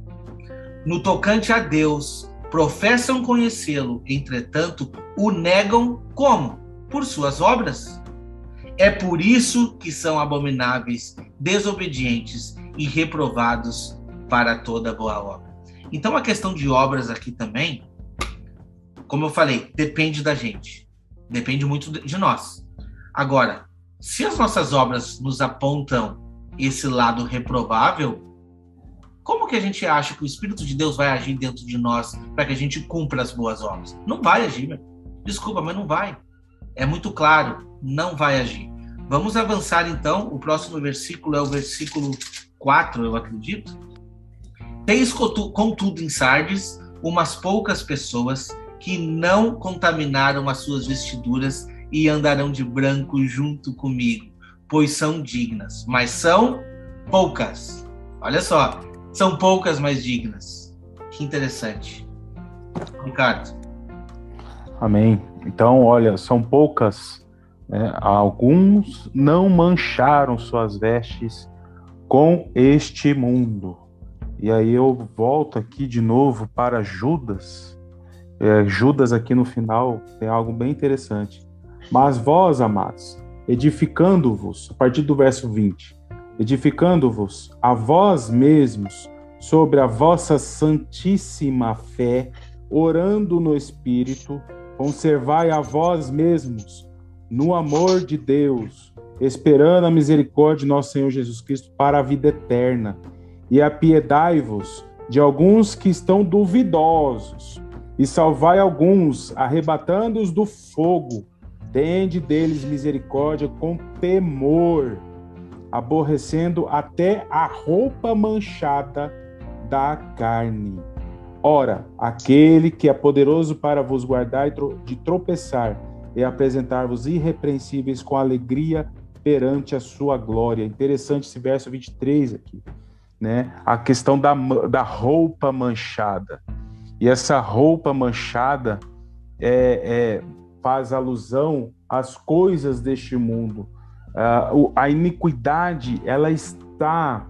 No tocante a Deus, professam conhecê-lo, entretanto, o negam como? Por suas obras. É por isso que são abomináveis, desobedientes, e reprovados para toda boa obra. Então a questão de obras aqui também, como eu falei, depende da gente. Depende muito de nós. Agora, se as nossas obras nos apontam esse lado reprovável, como que a gente acha que o Espírito de Deus vai agir dentro de nós para que a gente cumpra as boas obras? Não vai agir, meu. Desculpa, mas não vai. É muito claro, não vai agir. Vamos avançar então. O próximo versículo é o versículo 4, eu acredito. Tens contudo em Sardes umas poucas pessoas que não contaminaram as suas vestiduras e andarão de branco junto comigo, pois são dignas, mas são poucas. Olha só, são poucas, mas dignas. Que interessante. Ricardo. Amém. Então, olha, são poucas. Alguns não mancharam suas vestes com este mundo. E aí eu volto aqui de novo para Judas. Judas aqui no final tem algo bem interessante. Mas vós, amados, edificando-vos, a partir do verso 20, edificando-vos a vós mesmos sobre a vossa santíssima fé, orando no Espírito, conservai a vós mesmos no amor de Deus, esperando a misericórdia de nosso Senhor Jesus Cristo para a vida eterna. E apiedai-vos de alguns que estão duvidosos, e salvai alguns, arrebatando-os do fogo. Tende deles misericórdia com temor, aborrecendo até a roupa manchada da carne. Ora, aquele que é poderoso para vos guardar de tropeçar e apresentar-vos irrepreensíveis com alegria perante a sua glória. Interessante esse verso 23 aqui, né? A questão da roupa manchada. E essa roupa manchada faz alusão às coisas deste mundo. A iniquidade, ela está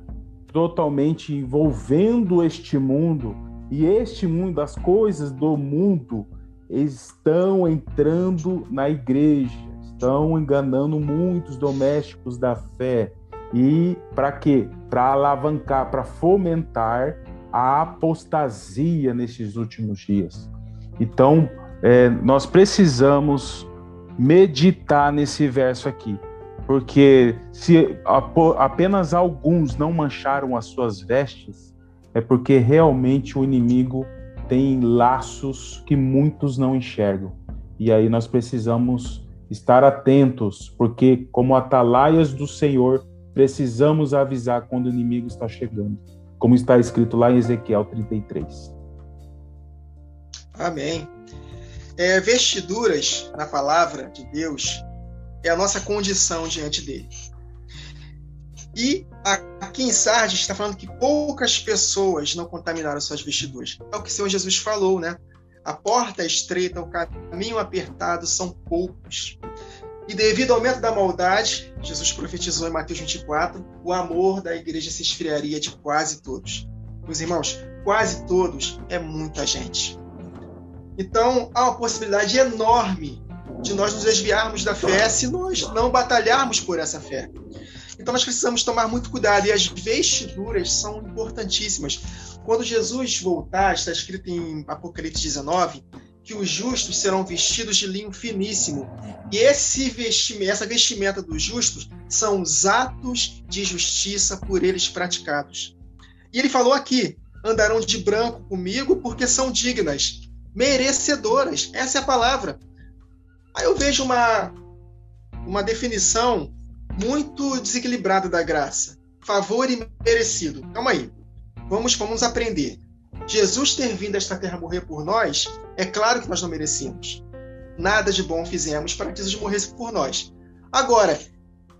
totalmente envolvendo este mundo, e este mundo, as coisas do mundo, estão entrando na igreja, estão enganando muitos domésticos da fé. E para quê? Para alavancar, para fomentar a apostasia nesses últimos dias. Então, nós precisamos meditar nesse verso aqui, porque se apenas alguns não mancharam as suas vestes, é porque realmente o inimigo tem laços que muitos não enxergam. E aí nós precisamos estar atentos, porque como atalaias do Senhor, precisamos avisar quando o inimigo está chegando, como está escrito lá em Ezequiel 33. Amém. Vestiduras, na palavra de Deus, é a nossa condição diante dele. E aqui em Sardes está falando que poucas pessoas não contaminaram suas vestiduras. É o que o Senhor Jesus falou, né? A porta é estreita, o caminho apertado, são poucos. E devido ao aumento da maldade, Jesus profetizou em Mateus 24, o amor da igreja se esfriaria de quase todos. Meus irmãos, quase todos é muita gente. Então, há uma possibilidade enorme de nós nos desviarmos da fé se nós não batalharmos por essa fé. Então, nós precisamos tomar muito cuidado. E as vestiduras são importantíssimas. Quando Jesus voltar, está escrito em Apocalipse 19, que os justos serão vestidos de linho finíssimo. E essa vestimenta dos justos são os atos de justiça por eles praticados. E ele falou aqui, andarão de branco comigo porque são dignas, merecedoras. Essa é a palavra. Aí eu vejo uma definição muito desequilibrada da graça. Favor e merecido. Calma aí. Vamos aprender. Jesus ter vindo a esta terra morrer por nós, é claro que nós não merecíamos. Nada de bom fizemos para que Jesus morresse por nós. Agora,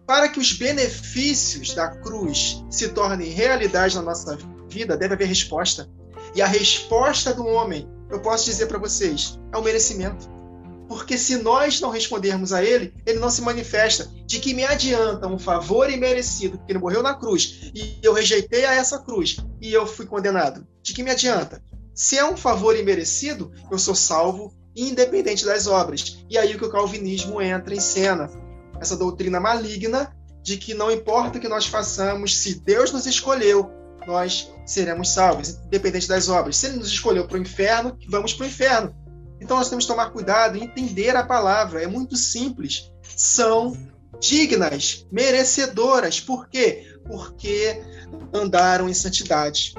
para que os benefícios da cruz se tornem realidade na nossa vida, deve haver resposta. E a resposta do homem, eu posso dizer para vocês, é o merecimento. Porque se nós não respondermos a ele, ele não se manifesta. De que me adianta um favor imerecido, porque ele morreu na cruz, e eu rejeitei a essa cruz, e eu fui condenado? De que me adianta? Se é um favor imerecido, eu sou salvo, independente das obras. E aí que o calvinismo entra em cena. Essa doutrina maligna de que não importa o que nós façamos, se Deus nos escolheu, nós seremos salvos, independente das obras. Se Ele nos escolheu para o inferno, vamos para o inferno. Então nós temos que tomar cuidado e entender a palavra. É muito simples. São dignas, merecedoras. Por quê? Porque andaram em santidade.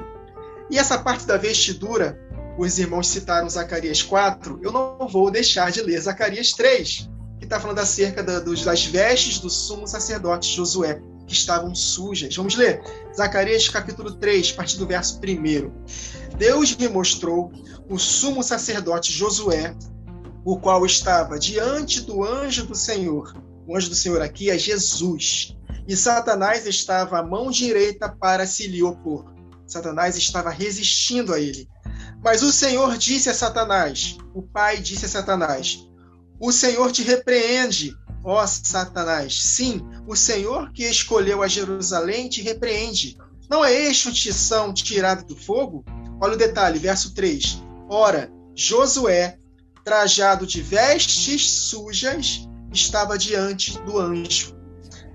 E essa parte da vestidura, os irmãos citaram Zacarias 4, eu não vou deixar de ler Zacarias 3, que está falando acerca das vestes do sumo sacerdote Josué, que estavam sujas. Vamos ler? Zacarias capítulo 3, a partir do verso 1. Deus me mostrou o sumo sacerdote Josué, o qual estava diante do anjo do Senhor. O anjo do Senhor aqui é Jesus. E Satanás estava à mão direita para se lhe opor. Satanás estava resistindo a ele. Mas o Senhor disse a Satanás, o Pai disse a Satanás, o Senhor te repreende, ó Satanás. Sim, o Senhor que escolheu a Jerusalém te repreende. Não é este um tição tirado do fogo? Olha o detalhe, verso 3. Ora, Josué, trajado de vestes sujas, estava diante do anjo.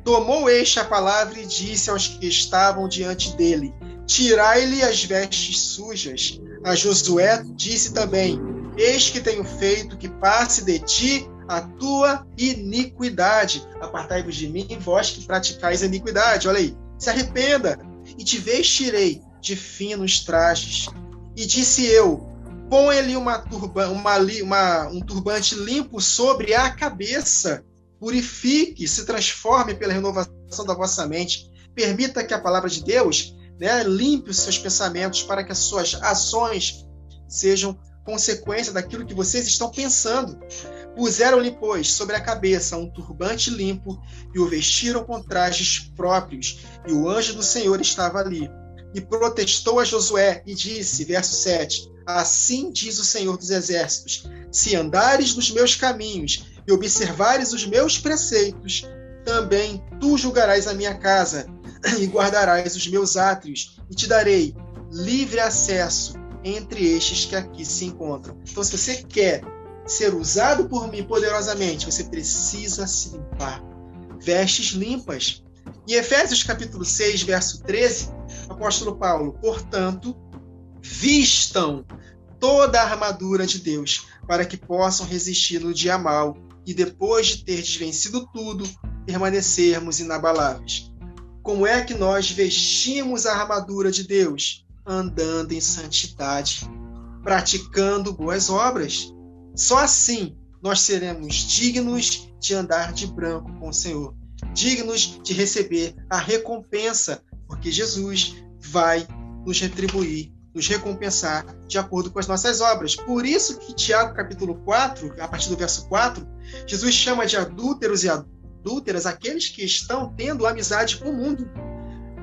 Tomou este a palavra e disse aos que estavam diante dele, tirai-lhe as vestes sujas. A Josué disse também, eis que tenho feito que passe de ti a tua iniquidade. Apartai-vos de mim, vós que praticais a iniquidade. Olha aí, se arrependa, e te vestirei de finos trajes. E disse eu, põe-lhe um turbante limpo sobre a cabeça, purifique, se transforme pela renovação da vossa mente. Permita que a palavra de Deus, limpe os seus pensamentos para que as suas ações sejam consequência daquilo que vocês estão pensando. Puseram-lhe, pois, sobre a cabeça um turbante limpo e o vestiram com trajes próprios. E o anjo do Senhor estava ali. E protestou a Josué e disse, verso 7, assim diz o Senhor dos Exércitos, se andares nos meus caminhos e observares os meus preceitos, também tu julgarás a minha casa e guardarás os meus átrios, e te darei livre acesso entre estes que aqui se encontram. Então, se você quer ser usado por mim poderosamente, você precisa se limpar. Vestes limpas. Em Efésios capítulo 6, verso 13, o apóstolo Paulo, portanto, vistam toda a armadura de Deus, para que possam resistir no dia mau, e depois de ter desvencido tudo, permanecermos inabaláveis. Como é que nós vestimos a armadura de Deus? Andando em santidade, praticando boas obras. Só assim nós seremos dignos de andar de branco com o Senhor, dignos de receber a recompensa, porque Jesus vai nos retribuir, nos recompensar de acordo com as nossas obras. Por isso que Tiago capítulo 4, a partir do verso 4, Jesus chama de adúlteros e adúlteras aqueles que estão tendo amizade com o mundo.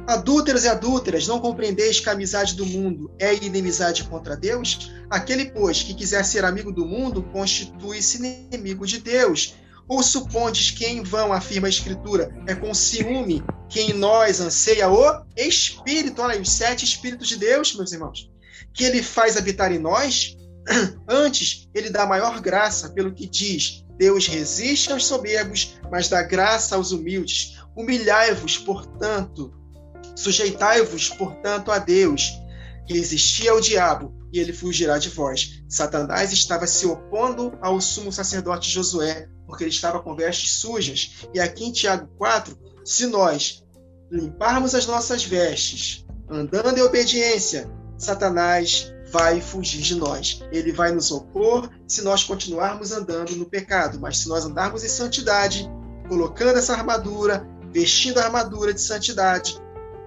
Adúlteros e adúlteras, não compreendeis que a amizade do mundo é inimizade contra Deus? Aquele, pois, que quiser ser amigo do mundo, constitui-se inimigo de Deus. Ou supondes que em vão, afirma a Escritura, é com ciúme que em nós anseia o Espírito, olha aí, os 7 Espíritos de Deus, meus irmãos, que Ele faz habitar em nós? Antes, Ele dá maior graça, pelo que diz, Deus resiste aos soberbos, mas dá graça aos humildes. Humilhai-vos, portanto, sujeitai-vos, portanto, a Deus. Resisti ao diabo, e ele fugirá de vós. Satanás estava se opondo ao sumo sacerdote Josué, porque ele estava com vestes sujas. E aqui em Tiago 4, se nós limparmos as nossas vestes, andando em obediência, Satanás vai fugir de nós. Ele vai nos opor se nós continuarmos andando no pecado. Mas se nós andarmos em santidade, colocando essa armadura, vestindo a armadura de santidade,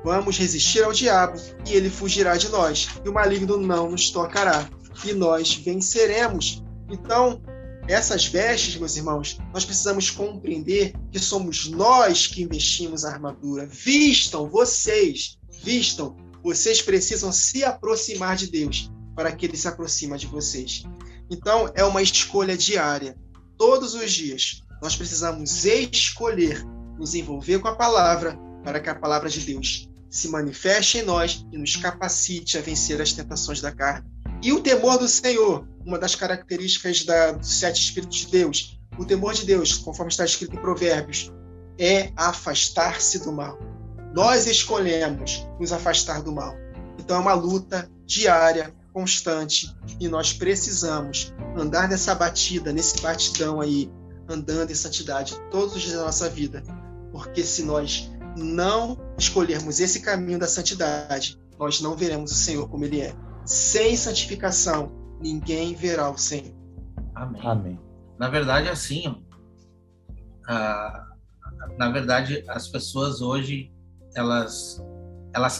vamos resistir ao diabo e ele fugirá de nós. E o maligno não nos tocará. E nós venceremos. Então, essas vestes, meus irmãos, nós precisamos compreender que somos nós que investimos a armadura. Vistam, vocês precisam se aproximar de Deus para que Ele se aproxime de vocês. Então, é uma escolha diária. Todos os dias, nós precisamos escolher nos envolver com a palavra para que a palavra de Deus se manifeste em nós e nos capacite a vencer as tentações da carne. E o temor do Senhor, uma das características dos 7 Espíritos de Deus, o temor de Deus, conforme está escrito em Provérbios, é afastar-se do mal. Nós escolhemos nos afastar do mal. Então é uma luta diária, constante, e nós precisamos andar nessa batida, nesse batidão aí, andando em santidade todos os dias da nossa vida. Porque se nós não escolhermos esse caminho da santidade, nós não veremos o Senhor como Ele é. Sem santificação, ninguém verá o Senhor. Amém. Amém. Na verdade, assim, na verdade, as pessoas hoje, elas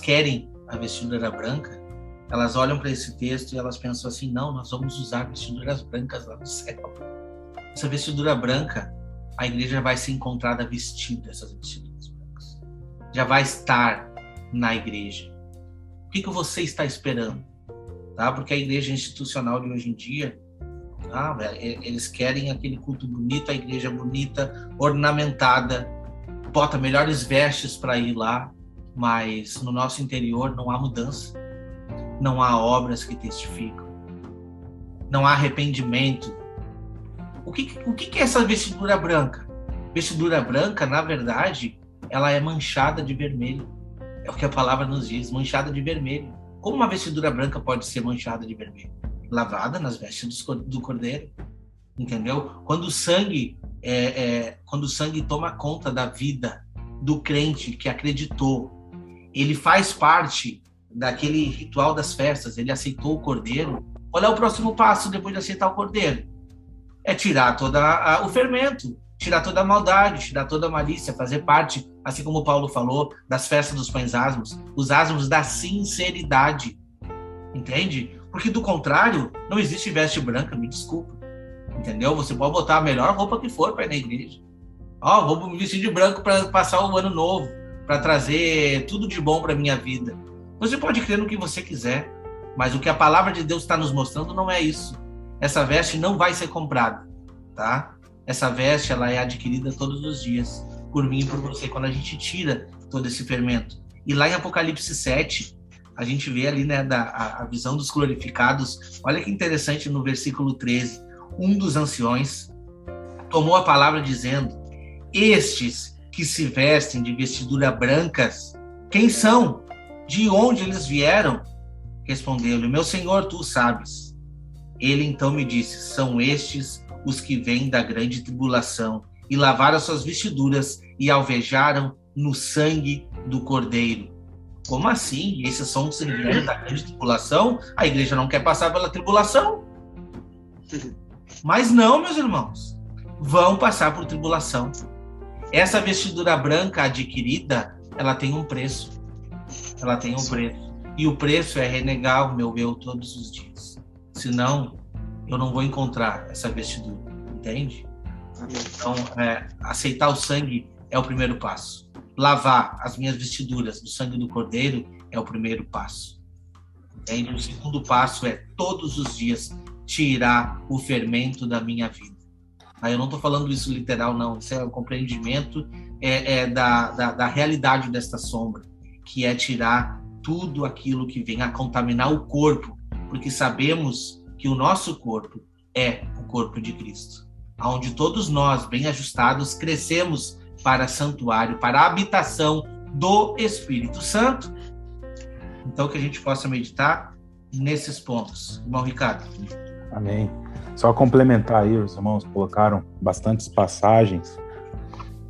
querem a vestidura branca, elas olham para esse texto e elas pensam assim, não, nós vamos usar vestiduras brancas lá no céu. Essa vestidura branca, a igreja vai ser encontrada vestida, essas vestiduras brancas. Já vai estar na igreja. O que você está esperando? Tá? Porque a igreja institucional de hoje em dia, eles querem aquele culto bonito, a igreja bonita, ornamentada, bota melhores vestes para ir lá, mas no nosso interior não há mudança, não há obras que testificam, não há arrependimento. O que é essa vestidura branca? Vestidura branca, na verdade, ela é manchada de vermelho. É o que a palavra nos diz, manchada de vermelho. Como uma vestidura branca pode ser manchada de vermelho? Lavada nas vestes do cordeiro, entendeu? Quando o sangue toma conta da vida do crente que acreditou, ele faz parte daquele ritual das festas, ele aceitou o cordeiro. Qual é o próximo passo depois de aceitar o cordeiro? É tirar todo o fermento, tirar toda a maldade, tirar toda a malícia, fazer parte, assim como Paulo falou, das festas dos pães asmos, os asmos da sinceridade, entende? Porque do contrário, não existe veste branca, me desculpa, entendeu? Você pode botar a melhor roupa que for para ir na igreja. Vou me vestir de branco para passar o ano novo, para trazer tudo de bom para minha vida. Você pode crer no que você quiser, mas o que a palavra de Deus está nos mostrando não é isso. Essa veste não vai ser comprada, tá? Essa veste, ela é adquirida todos os dias, por mim e por você, quando a gente tira todo esse fermento. E lá em Apocalipse 7, a gente vê ali, né, a visão dos glorificados. Olha que interessante, no versículo 13, um dos anciões tomou a palavra dizendo: estes que se vestem de vestidura brancas, quem são? De onde eles vieram? Respondeu-lhe: meu senhor, tu sabes. Ele então me disse: são estes os que vêm da grande tribulação e lavaram suas vestiduras e alvejaram no sangue do cordeiro. Como assim? Esses são os que vieram da grande tribulação? A igreja não quer passar pela tribulação? Mas não, meus irmãos, vão passar por tribulação. Essa vestidura branca adquirida, ela tem um preço. Ela tem um preço. E o preço é renegar o meu eu todos os dias. Senão, eu não vou encontrar essa vestidura. Entende? Então, aceitar o sangue é o primeiro passo. Lavar as minhas vestiduras do sangue do cordeiro é o primeiro passo. Entende? O segundo passo é, todos os dias, tirar o fermento da minha vida. Eu não estou falando isso literal, não. Isso é o compreendimento da realidade desta sombra, que é tirar tudo aquilo que vem a contaminar o corpo, porque sabemos que o nosso corpo é o corpo de Cristo, onde todos nós, bem ajustados, crescemos para santuário, para a habitação do Espírito Santo. Então, que a gente possa meditar nesses pontos. Irmão Ricardo. Amém. Só complementar aí, os irmãos colocaram bastantes passagens.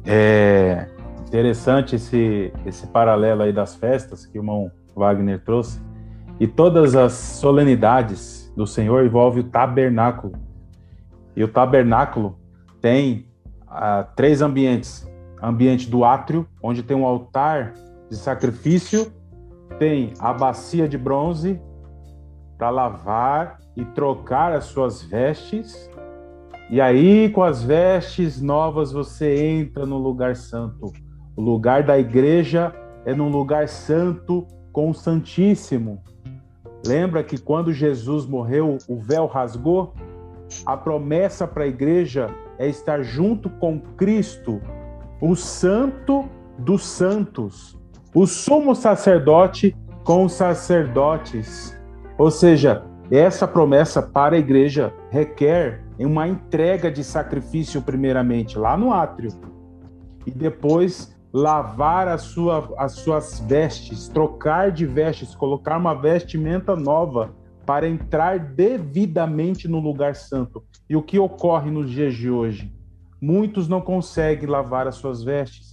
É interessante esse paralelo aí das festas que o irmão Wagner trouxe. E todas as solenidades do Senhor envolvem o tabernáculo. E o tabernáculo tem 3 ambientes. Ambiente do átrio, onde tem um altar de sacrifício, tem a bacia de bronze para lavar e trocar as suas vestes. E aí, com as vestes novas, você entra no lugar santo. O lugar da igreja é num lugar santo com o Santíssimo. Lembra que quando Jesus morreu, o véu rasgou? A promessa para a igreja é estar junto com Cristo, o Santo dos Santos, o sumo sacerdote com os sacerdotes. Ou seja, essa promessa para a igreja requer uma entrega de sacrifício primeiramente, lá no átrio. e depois lavar as suas vestes, trocar de vestes, colocar uma vestimenta nova para entrar devidamente no lugar santo. E o que ocorre nos dias de hoje? Muitos não conseguem lavar as suas vestes.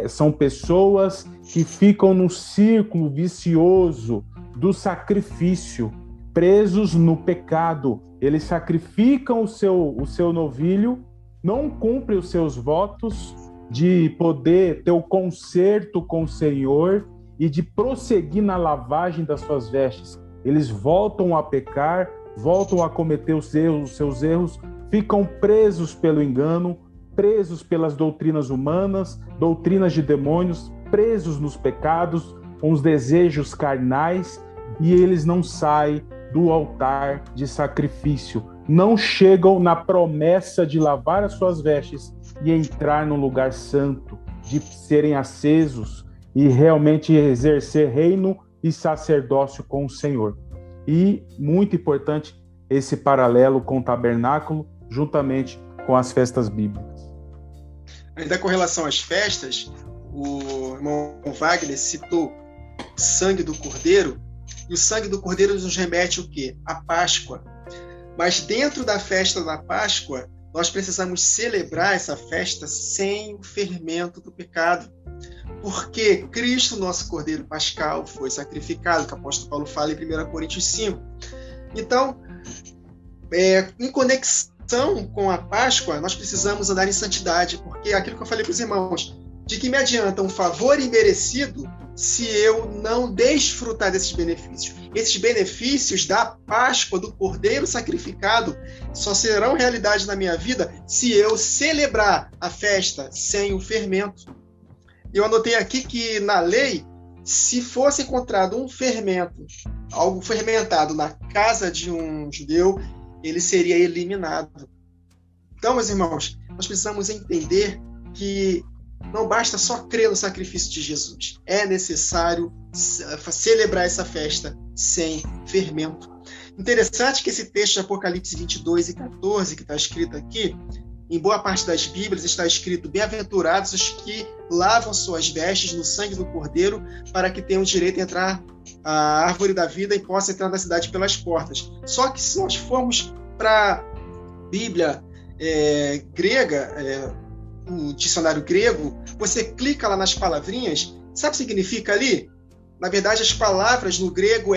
São pessoas que ficam no círculo vicioso do sacrifício, presos no pecado. Eles sacrificam o seu novilho, não cumprem os seus votos de poder ter o conserto com o Senhor e de prosseguir na lavagem das suas vestes. Eles voltam a pecar, voltam a cometer os seus erros, ficam presos pelo engano, presos pelas doutrinas humanas, doutrinas de demônios, presos nos pecados, com os desejos carnais, e eles não saem do altar de sacrifício, não chegam na promessa de lavar as suas vestes e entrar no lugar santo, de serem acesos e realmente exercer reino e sacerdócio com o Senhor. E, muito importante, esse paralelo com o tabernáculo, juntamente com as festas bíblicas. Ainda com relação às festas, o irmão Wagner citou o sangue do Cordeiro, e o sangue do Cordeiro nos remete o quê? A Páscoa. Mas dentro da festa da Páscoa, nós precisamos celebrar essa festa sem o fermento do pecado. Porque Cristo, nosso Cordeiro Pascal, foi sacrificado, que o apóstolo Paulo fala em 1 Coríntios 5. Então, em conexão com a Páscoa, nós precisamos andar em santidade, porque aquilo que eu falei para os irmãos, de que me adianta um favor imerecido se eu não desfrutar desses benefícios. Esses benefícios da Páscoa, do Cordeiro sacrificado, só serão realidade na minha vida se eu celebrar a festa sem o fermento. Eu anotei aqui que na lei, se fosse encontrado um fermento, algo fermentado na casa de um judeu, ele seria eliminado. Então, meus irmãos, nós precisamos entender que não basta só crer no sacrifício de Jesus. É necessário celebrar essa festa sem fermento. Interessante que esse texto de Apocalipse 22 e 14, que está escrito aqui, em boa parte das Bíblias está escrito: bem-aventurados os que lavam suas vestes no sangue do Cordeiro, para que tenham direito a entrar à árvore da vida e possam entrar na cidade pelas portas. Só que se nós formos para a Bíblia grega, o dicionário grego, você clica lá nas palavrinhas, sabe o que significa ali? Na verdade, as palavras no grego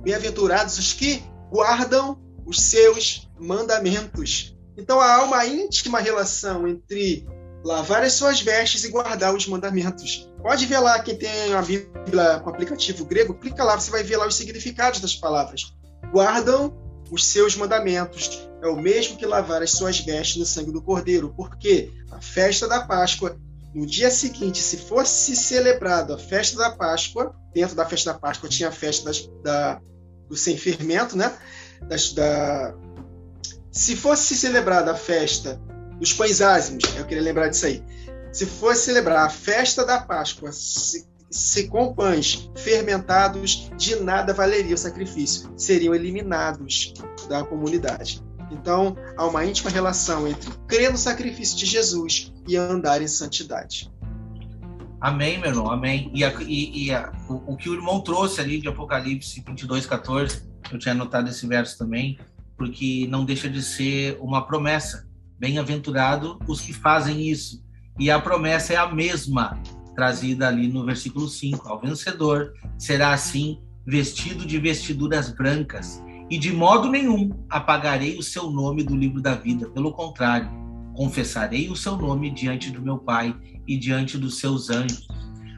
bem-aventurados os que guardam os seus mandamentos. Então, há uma íntima relação entre lavar as suas vestes e guardar os mandamentos. Pode ver lá, quem tem a Bíblia com aplicativo grego, clica lá, você vai ver lá os significados das palavras. Guardam os seus mandamentos. É o mesmo que lavar as suas vestes no sangue do Cordeiro, porque a festa da Páscoa, no dia seguinte, se fosse celebrada a festa da Páscoa, dentro da festa da Páscoa tinha a festa do sem fermento, né? Se fosse celebrada a festa dos pães ázimos, eu queria lembrar disso aí, se fosse celebrar a festa da Páscoa com pães fermentados, de nada valeria o sacrifício, seriam eliminados da comunidade. Então, há uma íntima relação entre crer no sacrifício de Jesus e andar em santidade. Amém, meu irmão, amém. O que o irmão trouxe ali de Apocalipse 22, 14, eu tinha anotado esse verso também, porque não deixa de ser uma promessa. Bem-aventurado os que fazem isso. E a promessa é a mesma, trazida ali no versículo 5. Ao vencedor será assim, vestido de vestiduras brancas, e de modo nenhum apagarei o seu nome do livro da vida. Pelo contrário, confessarei o seu nome diante do meu Pai e diante dos seus anjos.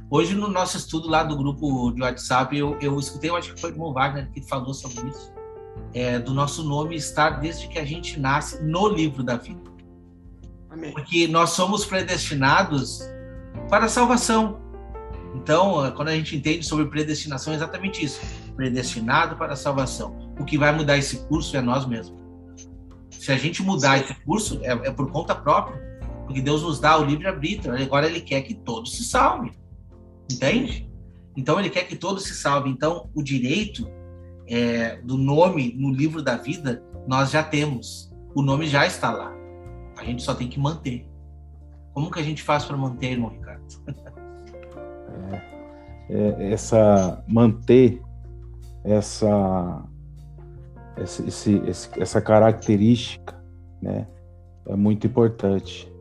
Hoje, no nosso estudo lá do grupo de WhatsApp, eu escutei, eu acho que foi o irmão Wagner que falou sobre isso, do nosso nome estar desde que a gente nasce no livro da vida. Amém. Porque nós somos predestinados para a salvação. Então, quando a gente entende sobre predestinação, é exatamente isso. Predestinado para a salvação. O que vai mudar esse curso é nós mesmos. Se a gente mudar esse curso, é por conta própria. Porque Deus nos dá o livre-arbítrio. Agora Ele quer que todos se salvem. Entende? Então, Ele quer que todos se salvem. Então, o direito do nome no livro da vida, nós já temos. O nome já está lá. A gente só tem que manter. Como que a gente faz para manter, irmão Ricardo? Manter essa característica, né, é muito importante.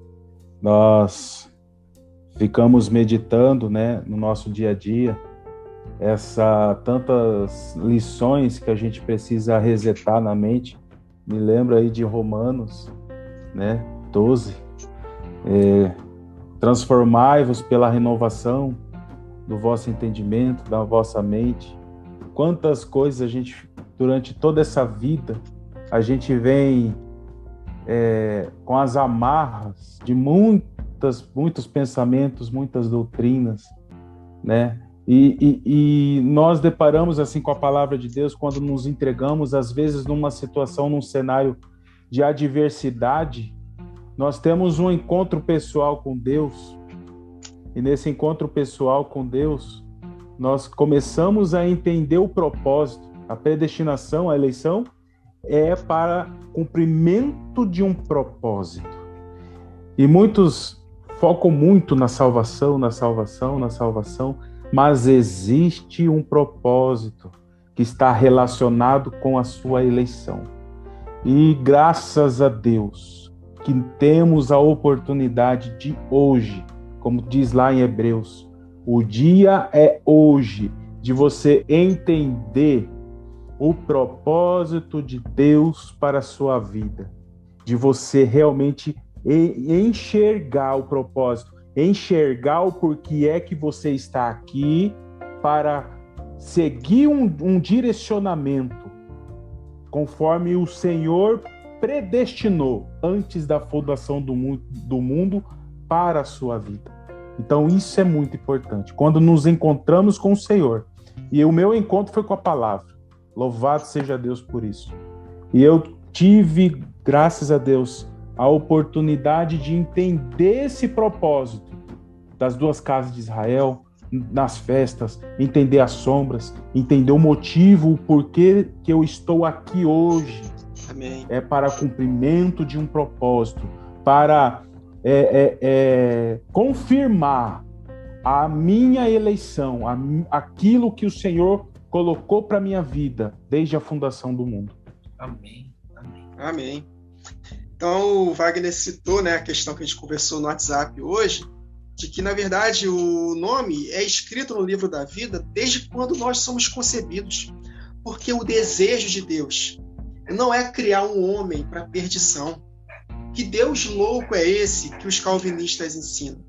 Nós ficamos meditando, né, no nosso dia a dia, tantas lições que a gente precisa resetar na mente. Me lembro aí de Romanos, né, 12, transformai-vos pela renovação do vosso entendimento, da vossa mente. Quantas coisas a gente, durante toda essa vida, a gente vem com as amarras de muitos pensamentos, muitas doutrinas, né? E nós deparamos assim com a palavra de Deus quando nos entregamos, às vezes, numa situação, num cenário de adversidade. Nós temos um encontro pessoal com Deus, e nesse encontro pessoal com Deus, nós começamos a entender o propósito. A predestinação, a eleição, é para cumprimento de um propósito. E muitos focam muito na salvação, mas existe um propósito que está relacionado com a sua eleição. E graças a Deus que temos a oportunidade de hoje, como diz lá em Hebreus, o dia é hoje de você entender o propósito de Deus para a sua vida, de você realmente enxergar o propósito, enxergar o porquê é que você está aqui, para seguir um direcionamento conforme o Senhor predestinou antes da fundação do mundo para a sua vida. Então isso é muito importante. Quando nos encontramos com o Senhor, e o meu encontro foi com a palavra, louvado seja Deus por isso. E eu tive, graças a Deus, a oportunidade de entender esse propósito das duas casas de Israel, nas festas, entender as sombras, entender o motivo, o porquê que eu estou aqui hoje. Amém. É para cumprimento de um propósito, para confirmar a minha eleição, aquilo que o Senhor colocou para a minha vida desde a fundação do mundo. Amém. Amém. Amém. Então, o Wagner citou, né, a questão que a gente conversou no WhatsApp hoje, de que, na verdade, o nome é escrito no livro da vida desde quando nós somos concebidos. Porque o desejo de Deus não é criar um homem para a perdição. Que Deus louco é esse que os calvinistas ensinam?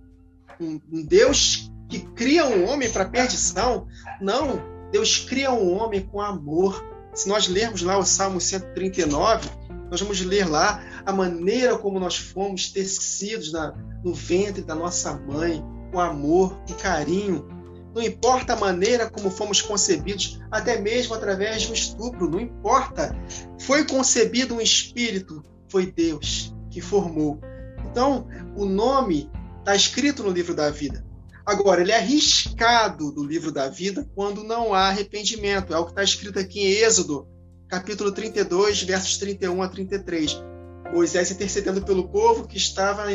Um Deus que cria um homem para a perdição? Não, Deus cria um homem com amor. Se nós lermos lá o Salmo 139, nós vamos ler lá a maneira como nós fomos tecidos no ventre da nossa mãe, com amor, com carinho. Não importa a maneira como fomos concebidos, até mesmo através de um estupro, não importa. Foi concebido um espírito, foi Deus que formou. Então, o nome está escrito no livro da vida. Agora, ele é arriscado do livro da vida quando não há arrependimento. É o que está escrito aqui em Êxodo, capítulo 32, versos 31 a 33. Moisés intercedendo pelo povo que estava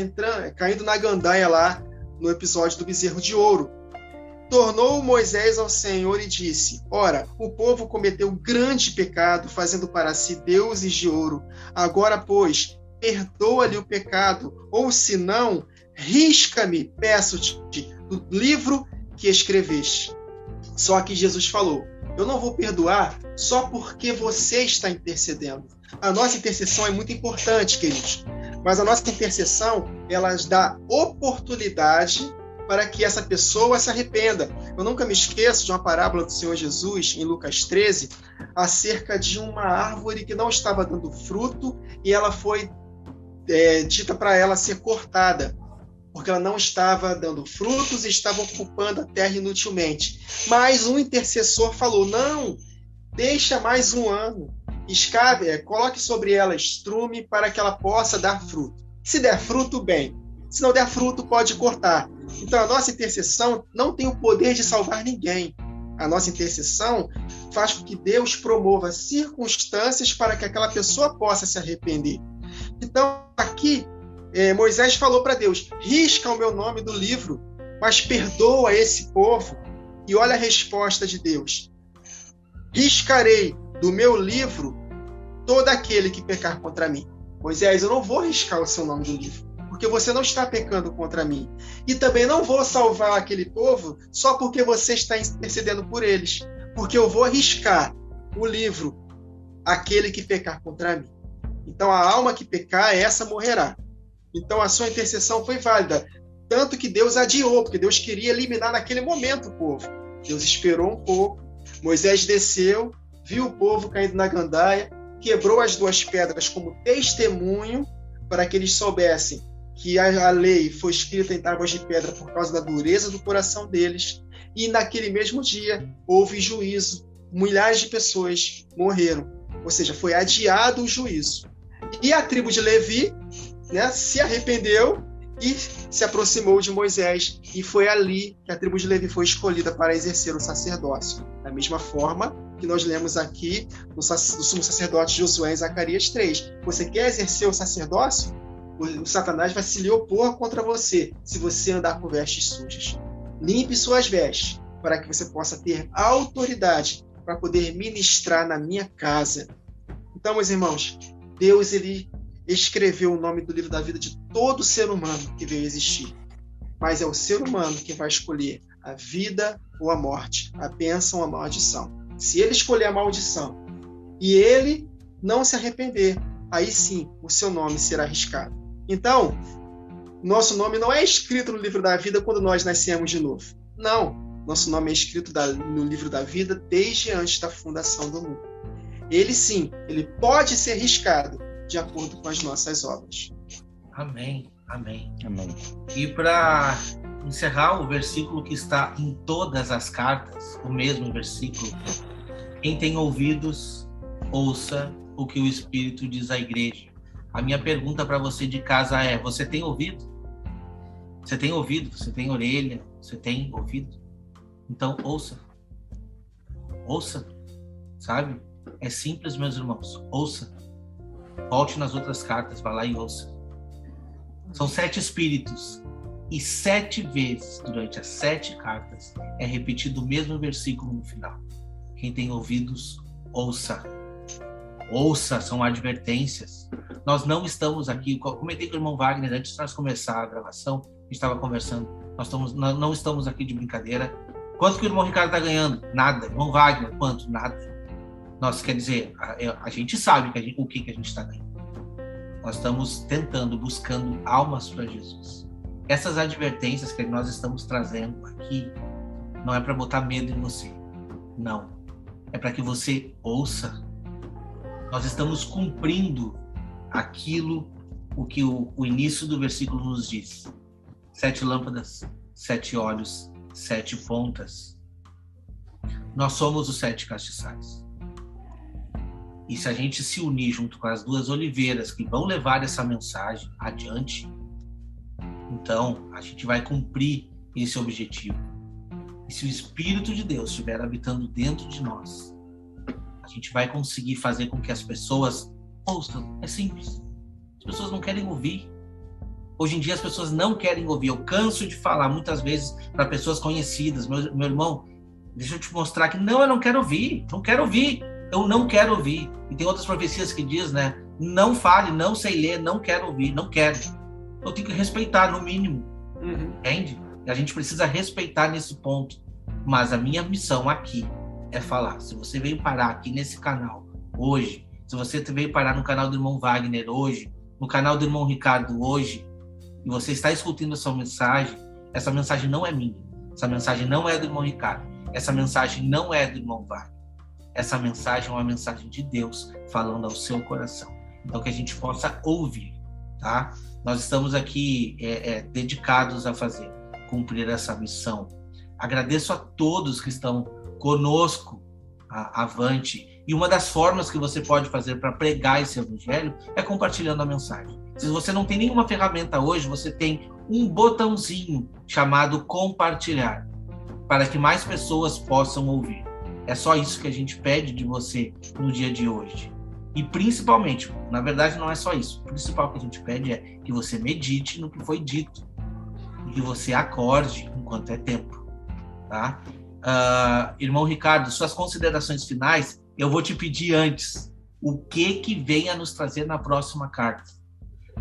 caindo na gandaia lá no episódio do bezerro de ouro. Tornou Moisés ao Senhor e disse: Ora, o povo cometeu grande pecado, fazendo para si deuses de ouro. Agora, pois, perdoa-lhe o pecado, ou se não, risca-me, peço-te, do livro que escreveste. Só que Jesus falou: eu não vou perdoar só porque você está intercedendo. A nossa intercessão é muito importante, queridos. Mas a nossa intercessão, ela dá oportunidade para que essa pessoa se arrependa. Eu nunca me esqueço de uma parábola do Senhor Jesus, em Lucas 13, acerca de uma árvore que não estava dando fruto e ela foi dita para ela ser cortada, porque ela não estava dando frutos e estava ocupando a terra inutilmente. Mas um intercessor falou: não, deixa mais um ano, coloque sobre ela estrume para que ela possa dar fruto. Se der fruto, bem. Se não der fruto, pode cortar. Então, a nossa intercessão não tem o poder de salvar ninguém. A nossa intercessão faz com que Deus promova circunstâncias para que aquela pessoa possa se arrepender. Então, aqui, Moisés falou para Deus: risca o meu nome do livro, mas perdoa esse povo. E olha a resposta de Deus: riscarei do meu livro todo aquele que pecar contra mim. Moisés, eu não vou riscar o seu nome do livro, porque você não está pecando contra mim. E também não vou salvar aquele povo só porque você está intercedendo por eles, porque eu vou riscar o livro aquele que pecar contra mim. Então a alma que pecar, essa morrerá. Então a sua intercessão foi válida, tanto que Deus adiou, porque Deus queria eliminar naquele momento o povo. Deus esperou um pouco, Moisés desceu, viu o povo caindo na gandaia, quebrou as 2 pedras como testemunho para que eles soubessem que a lei foi escrita em tábuas de pedra por causa da dureza do coração deles. E naquele mesmo dia houve juízo, milhares de pessoas morreram, ou seja, foi adiado o juízo. E a tribo de Levi, se arrependeu e se aproximou de Moisés, e foi ali que a tribo de Levi foi escolhida para exercer o sacerdócio. Da mesma forma que nós lemos aqui do sumo sacerdote Josué em Zacarias 3. Você quer exercer o sacerdócio? O Satanás vai se lhe opor contra você se você andar com vestes sujas. Limpe suas vestes, para que você possa ter autoridade para poder ministrar na minha casa. Então, meus irmãos, Deus ele escreveu o nome do livro da vida de todo ser humano que veio existir. Mas é o ser humano que vai escolher a vida ou a morte, a bênção ou a maldição. Se ele escolher a maldição e ele não se arrepender, aí sim o seu nome será riscado. Então, nosso nome não é escrito no livro da vida quando nós nascemos de novo. Não, nosso nome é escrito no livro da vida desde antes da fundação do mundo. Ele sim, ele pode ser riscado de acordo com as nossas obras. Amém, amém. Amém. E para encerrar, o versículo que está em todas as cartas, o mesmo versículo: quem tem ouvidos, ouça o que o Espírito diz à igreja. A minha pergunta para você de casa é: você tem ouvido? Você tem ouvido? Você tem orelha? Você tem ouvido? Então ouça. Ouça, sabe? É simples, meus irmãos. Ouça. Volte nas outras cartas, vá lá e ouça. São 7 espíritos. E 7 vezes, durante as 7 cartas, é repetido o mesmo versículo no final. Quem tem ouvidos, ouça. Ouça, são advertências. Nós não estamos aqui, comentei com o irmão Wagner antes de nós começar a gravação, a gente estava conversando, nós não estamos aqui de brincadeira. Quanto que o irmão Ricardo está ganhando? Nada. Irmão Wagner, quanto? Nada. Nós, quer dizer, a gente sabe o que a gente está ganhando. Nós estamos tentando, buscando almas para Jesus. Essas advertências que nós estamos trazendo aqui não é para botar medo em você. Não. É para que você ouça. Nós estamos cumprindo aquilo o que o início do versículo nos diz. 7 lâmpadas, 7 olhos, 7 pontas. Nós somos os 7 castiçais. E se a gente se unir junto com as 2 oliveiras que vão levar essa mensagem adiante, então a gente vai cumprir esse objetivo. E se o Espírito de Deus estiver habitando dentro de nós, a gente vai conseguir fazer com que as pessoas ouçam. É simples. As pessoas não querem ouvir. Hoje em dia as pessoas não querem ouvir. Eu canso de falar muitas vezes para pessoas conhecidas: meu irmão, deixa eu te mostrar que não, eu não quero ouvir. Não quero ouvir. Eu não quero ouvir. E tem outras profecias que diz, né? Não fale, não sei ler, não quero ouvir, não quero. Eu tenho que respeitar, no mínimo. Entende? E a gente precisa respeitar nesse ponto. Mas a minha missão aqui é falar. Se você veio parar aqui nesse canal hoje, se você veio parar no canal do irmão Wagner hoje, no canal do irmão Ricardo hoje, e você está escutando essa mensagem não é minha. Essa mensagem não é do irmão Ricardo. Essa mensagem não é do irmão Wagner. Essa mensagem é uma mensagem de Deus falando ao seu coração. Então que a gente possa ouvir, tá? Nós estamos aqui dedicados a cumprir essa missão. Agradeço a todos que estão conosco avante. E uma das formas que você pode fazer para pregar esse evangelho é compartilhando a mensagem. Se você não tem nenhuma ferramenta hoje, você tem um botãozinho chamado compartilhar, para que mais pessoas possam ouvir. É só isso que a gente pede de você no dia de hoje. E principalmente, na verdade não é só isso, o principal que a gente pede é que você medite no que foi dito e que você acorde enquanto é tempo, tá? Irmão Ricardo, suas considerações finais, eu vou te pedir antes, o que vem a nos trazer na próxima carta?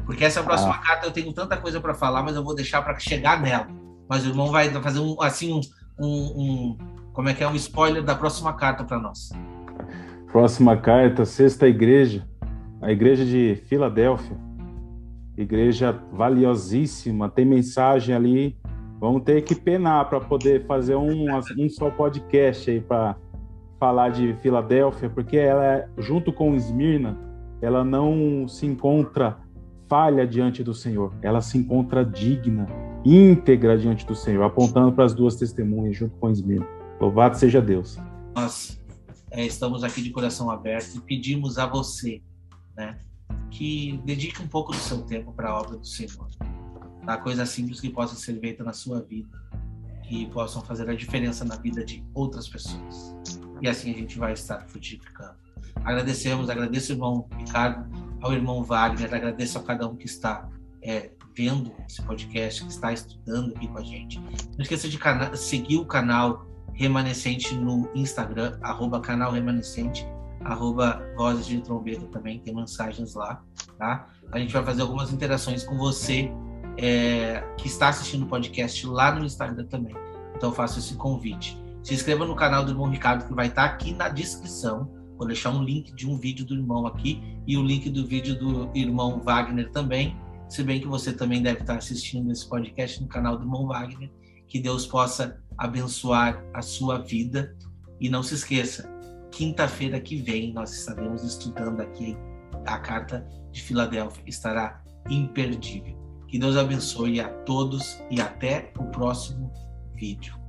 Porque essa próxima carta eu tenho tanta coisa para falar, mas eu vou deixar para chegar nela. Mas o irmão vai fazer um spoiler da próxima carta para nós. Próxima carta, sexta igreja, a igreja de Filadélfia, igreja valiosíssima, tem mensagem ali, vamos ter que penar para poder fazer um só podcast aí para falar de Filadélfia, porque ela, junto com Esmirna, ela não se encontra falha diante do Senhor, ela se encontra digna, íntegra diante do Senhor, apontando para as duas testemunhas junto com Esmirna. Louvado seja Deus. Nós estamos aqui de coração aberto e pedimos a você, né, que dedique um pouco do seu tempo para a obra do Senhor, tá? Coisas simples que possam ser feitas na sua vida, que possam fazer a diferença na vida de outras pessoas. E assim a gente vai estar frutificando. Agradeço ao irmão Ricardo, ao irmão Wagner, agradeço a cada um que está vendo esse podcast, que está estudando aqui com a gente. Não esqueça de seguir o canal Remanescente no Instagram, @canal Remanescente, @Vozes de Trombeta também, tem mensagens lá, tá? A gente vai fazer algumas interações com você que está assistindo o podcast lá no Instagram também. Então eu faço esse convite. Se inscreva no canal do irmão Ricardo, que vai estar aqui na descrição. Vou deixar um link de um vídeo do irmão aqui e o link do vídeo do irmão Wagner também, se bem que você também deve estar assistindo esse podcast no canal do irmão Wagner. Que Deus possa abençoar a sua vida. E não se esqueça, quinta-feira que vem nós estaremos estudando aqui a carta de Filadélfia. Estará imperdível. Que Deus abençoe a todos e até o próximo vídeo.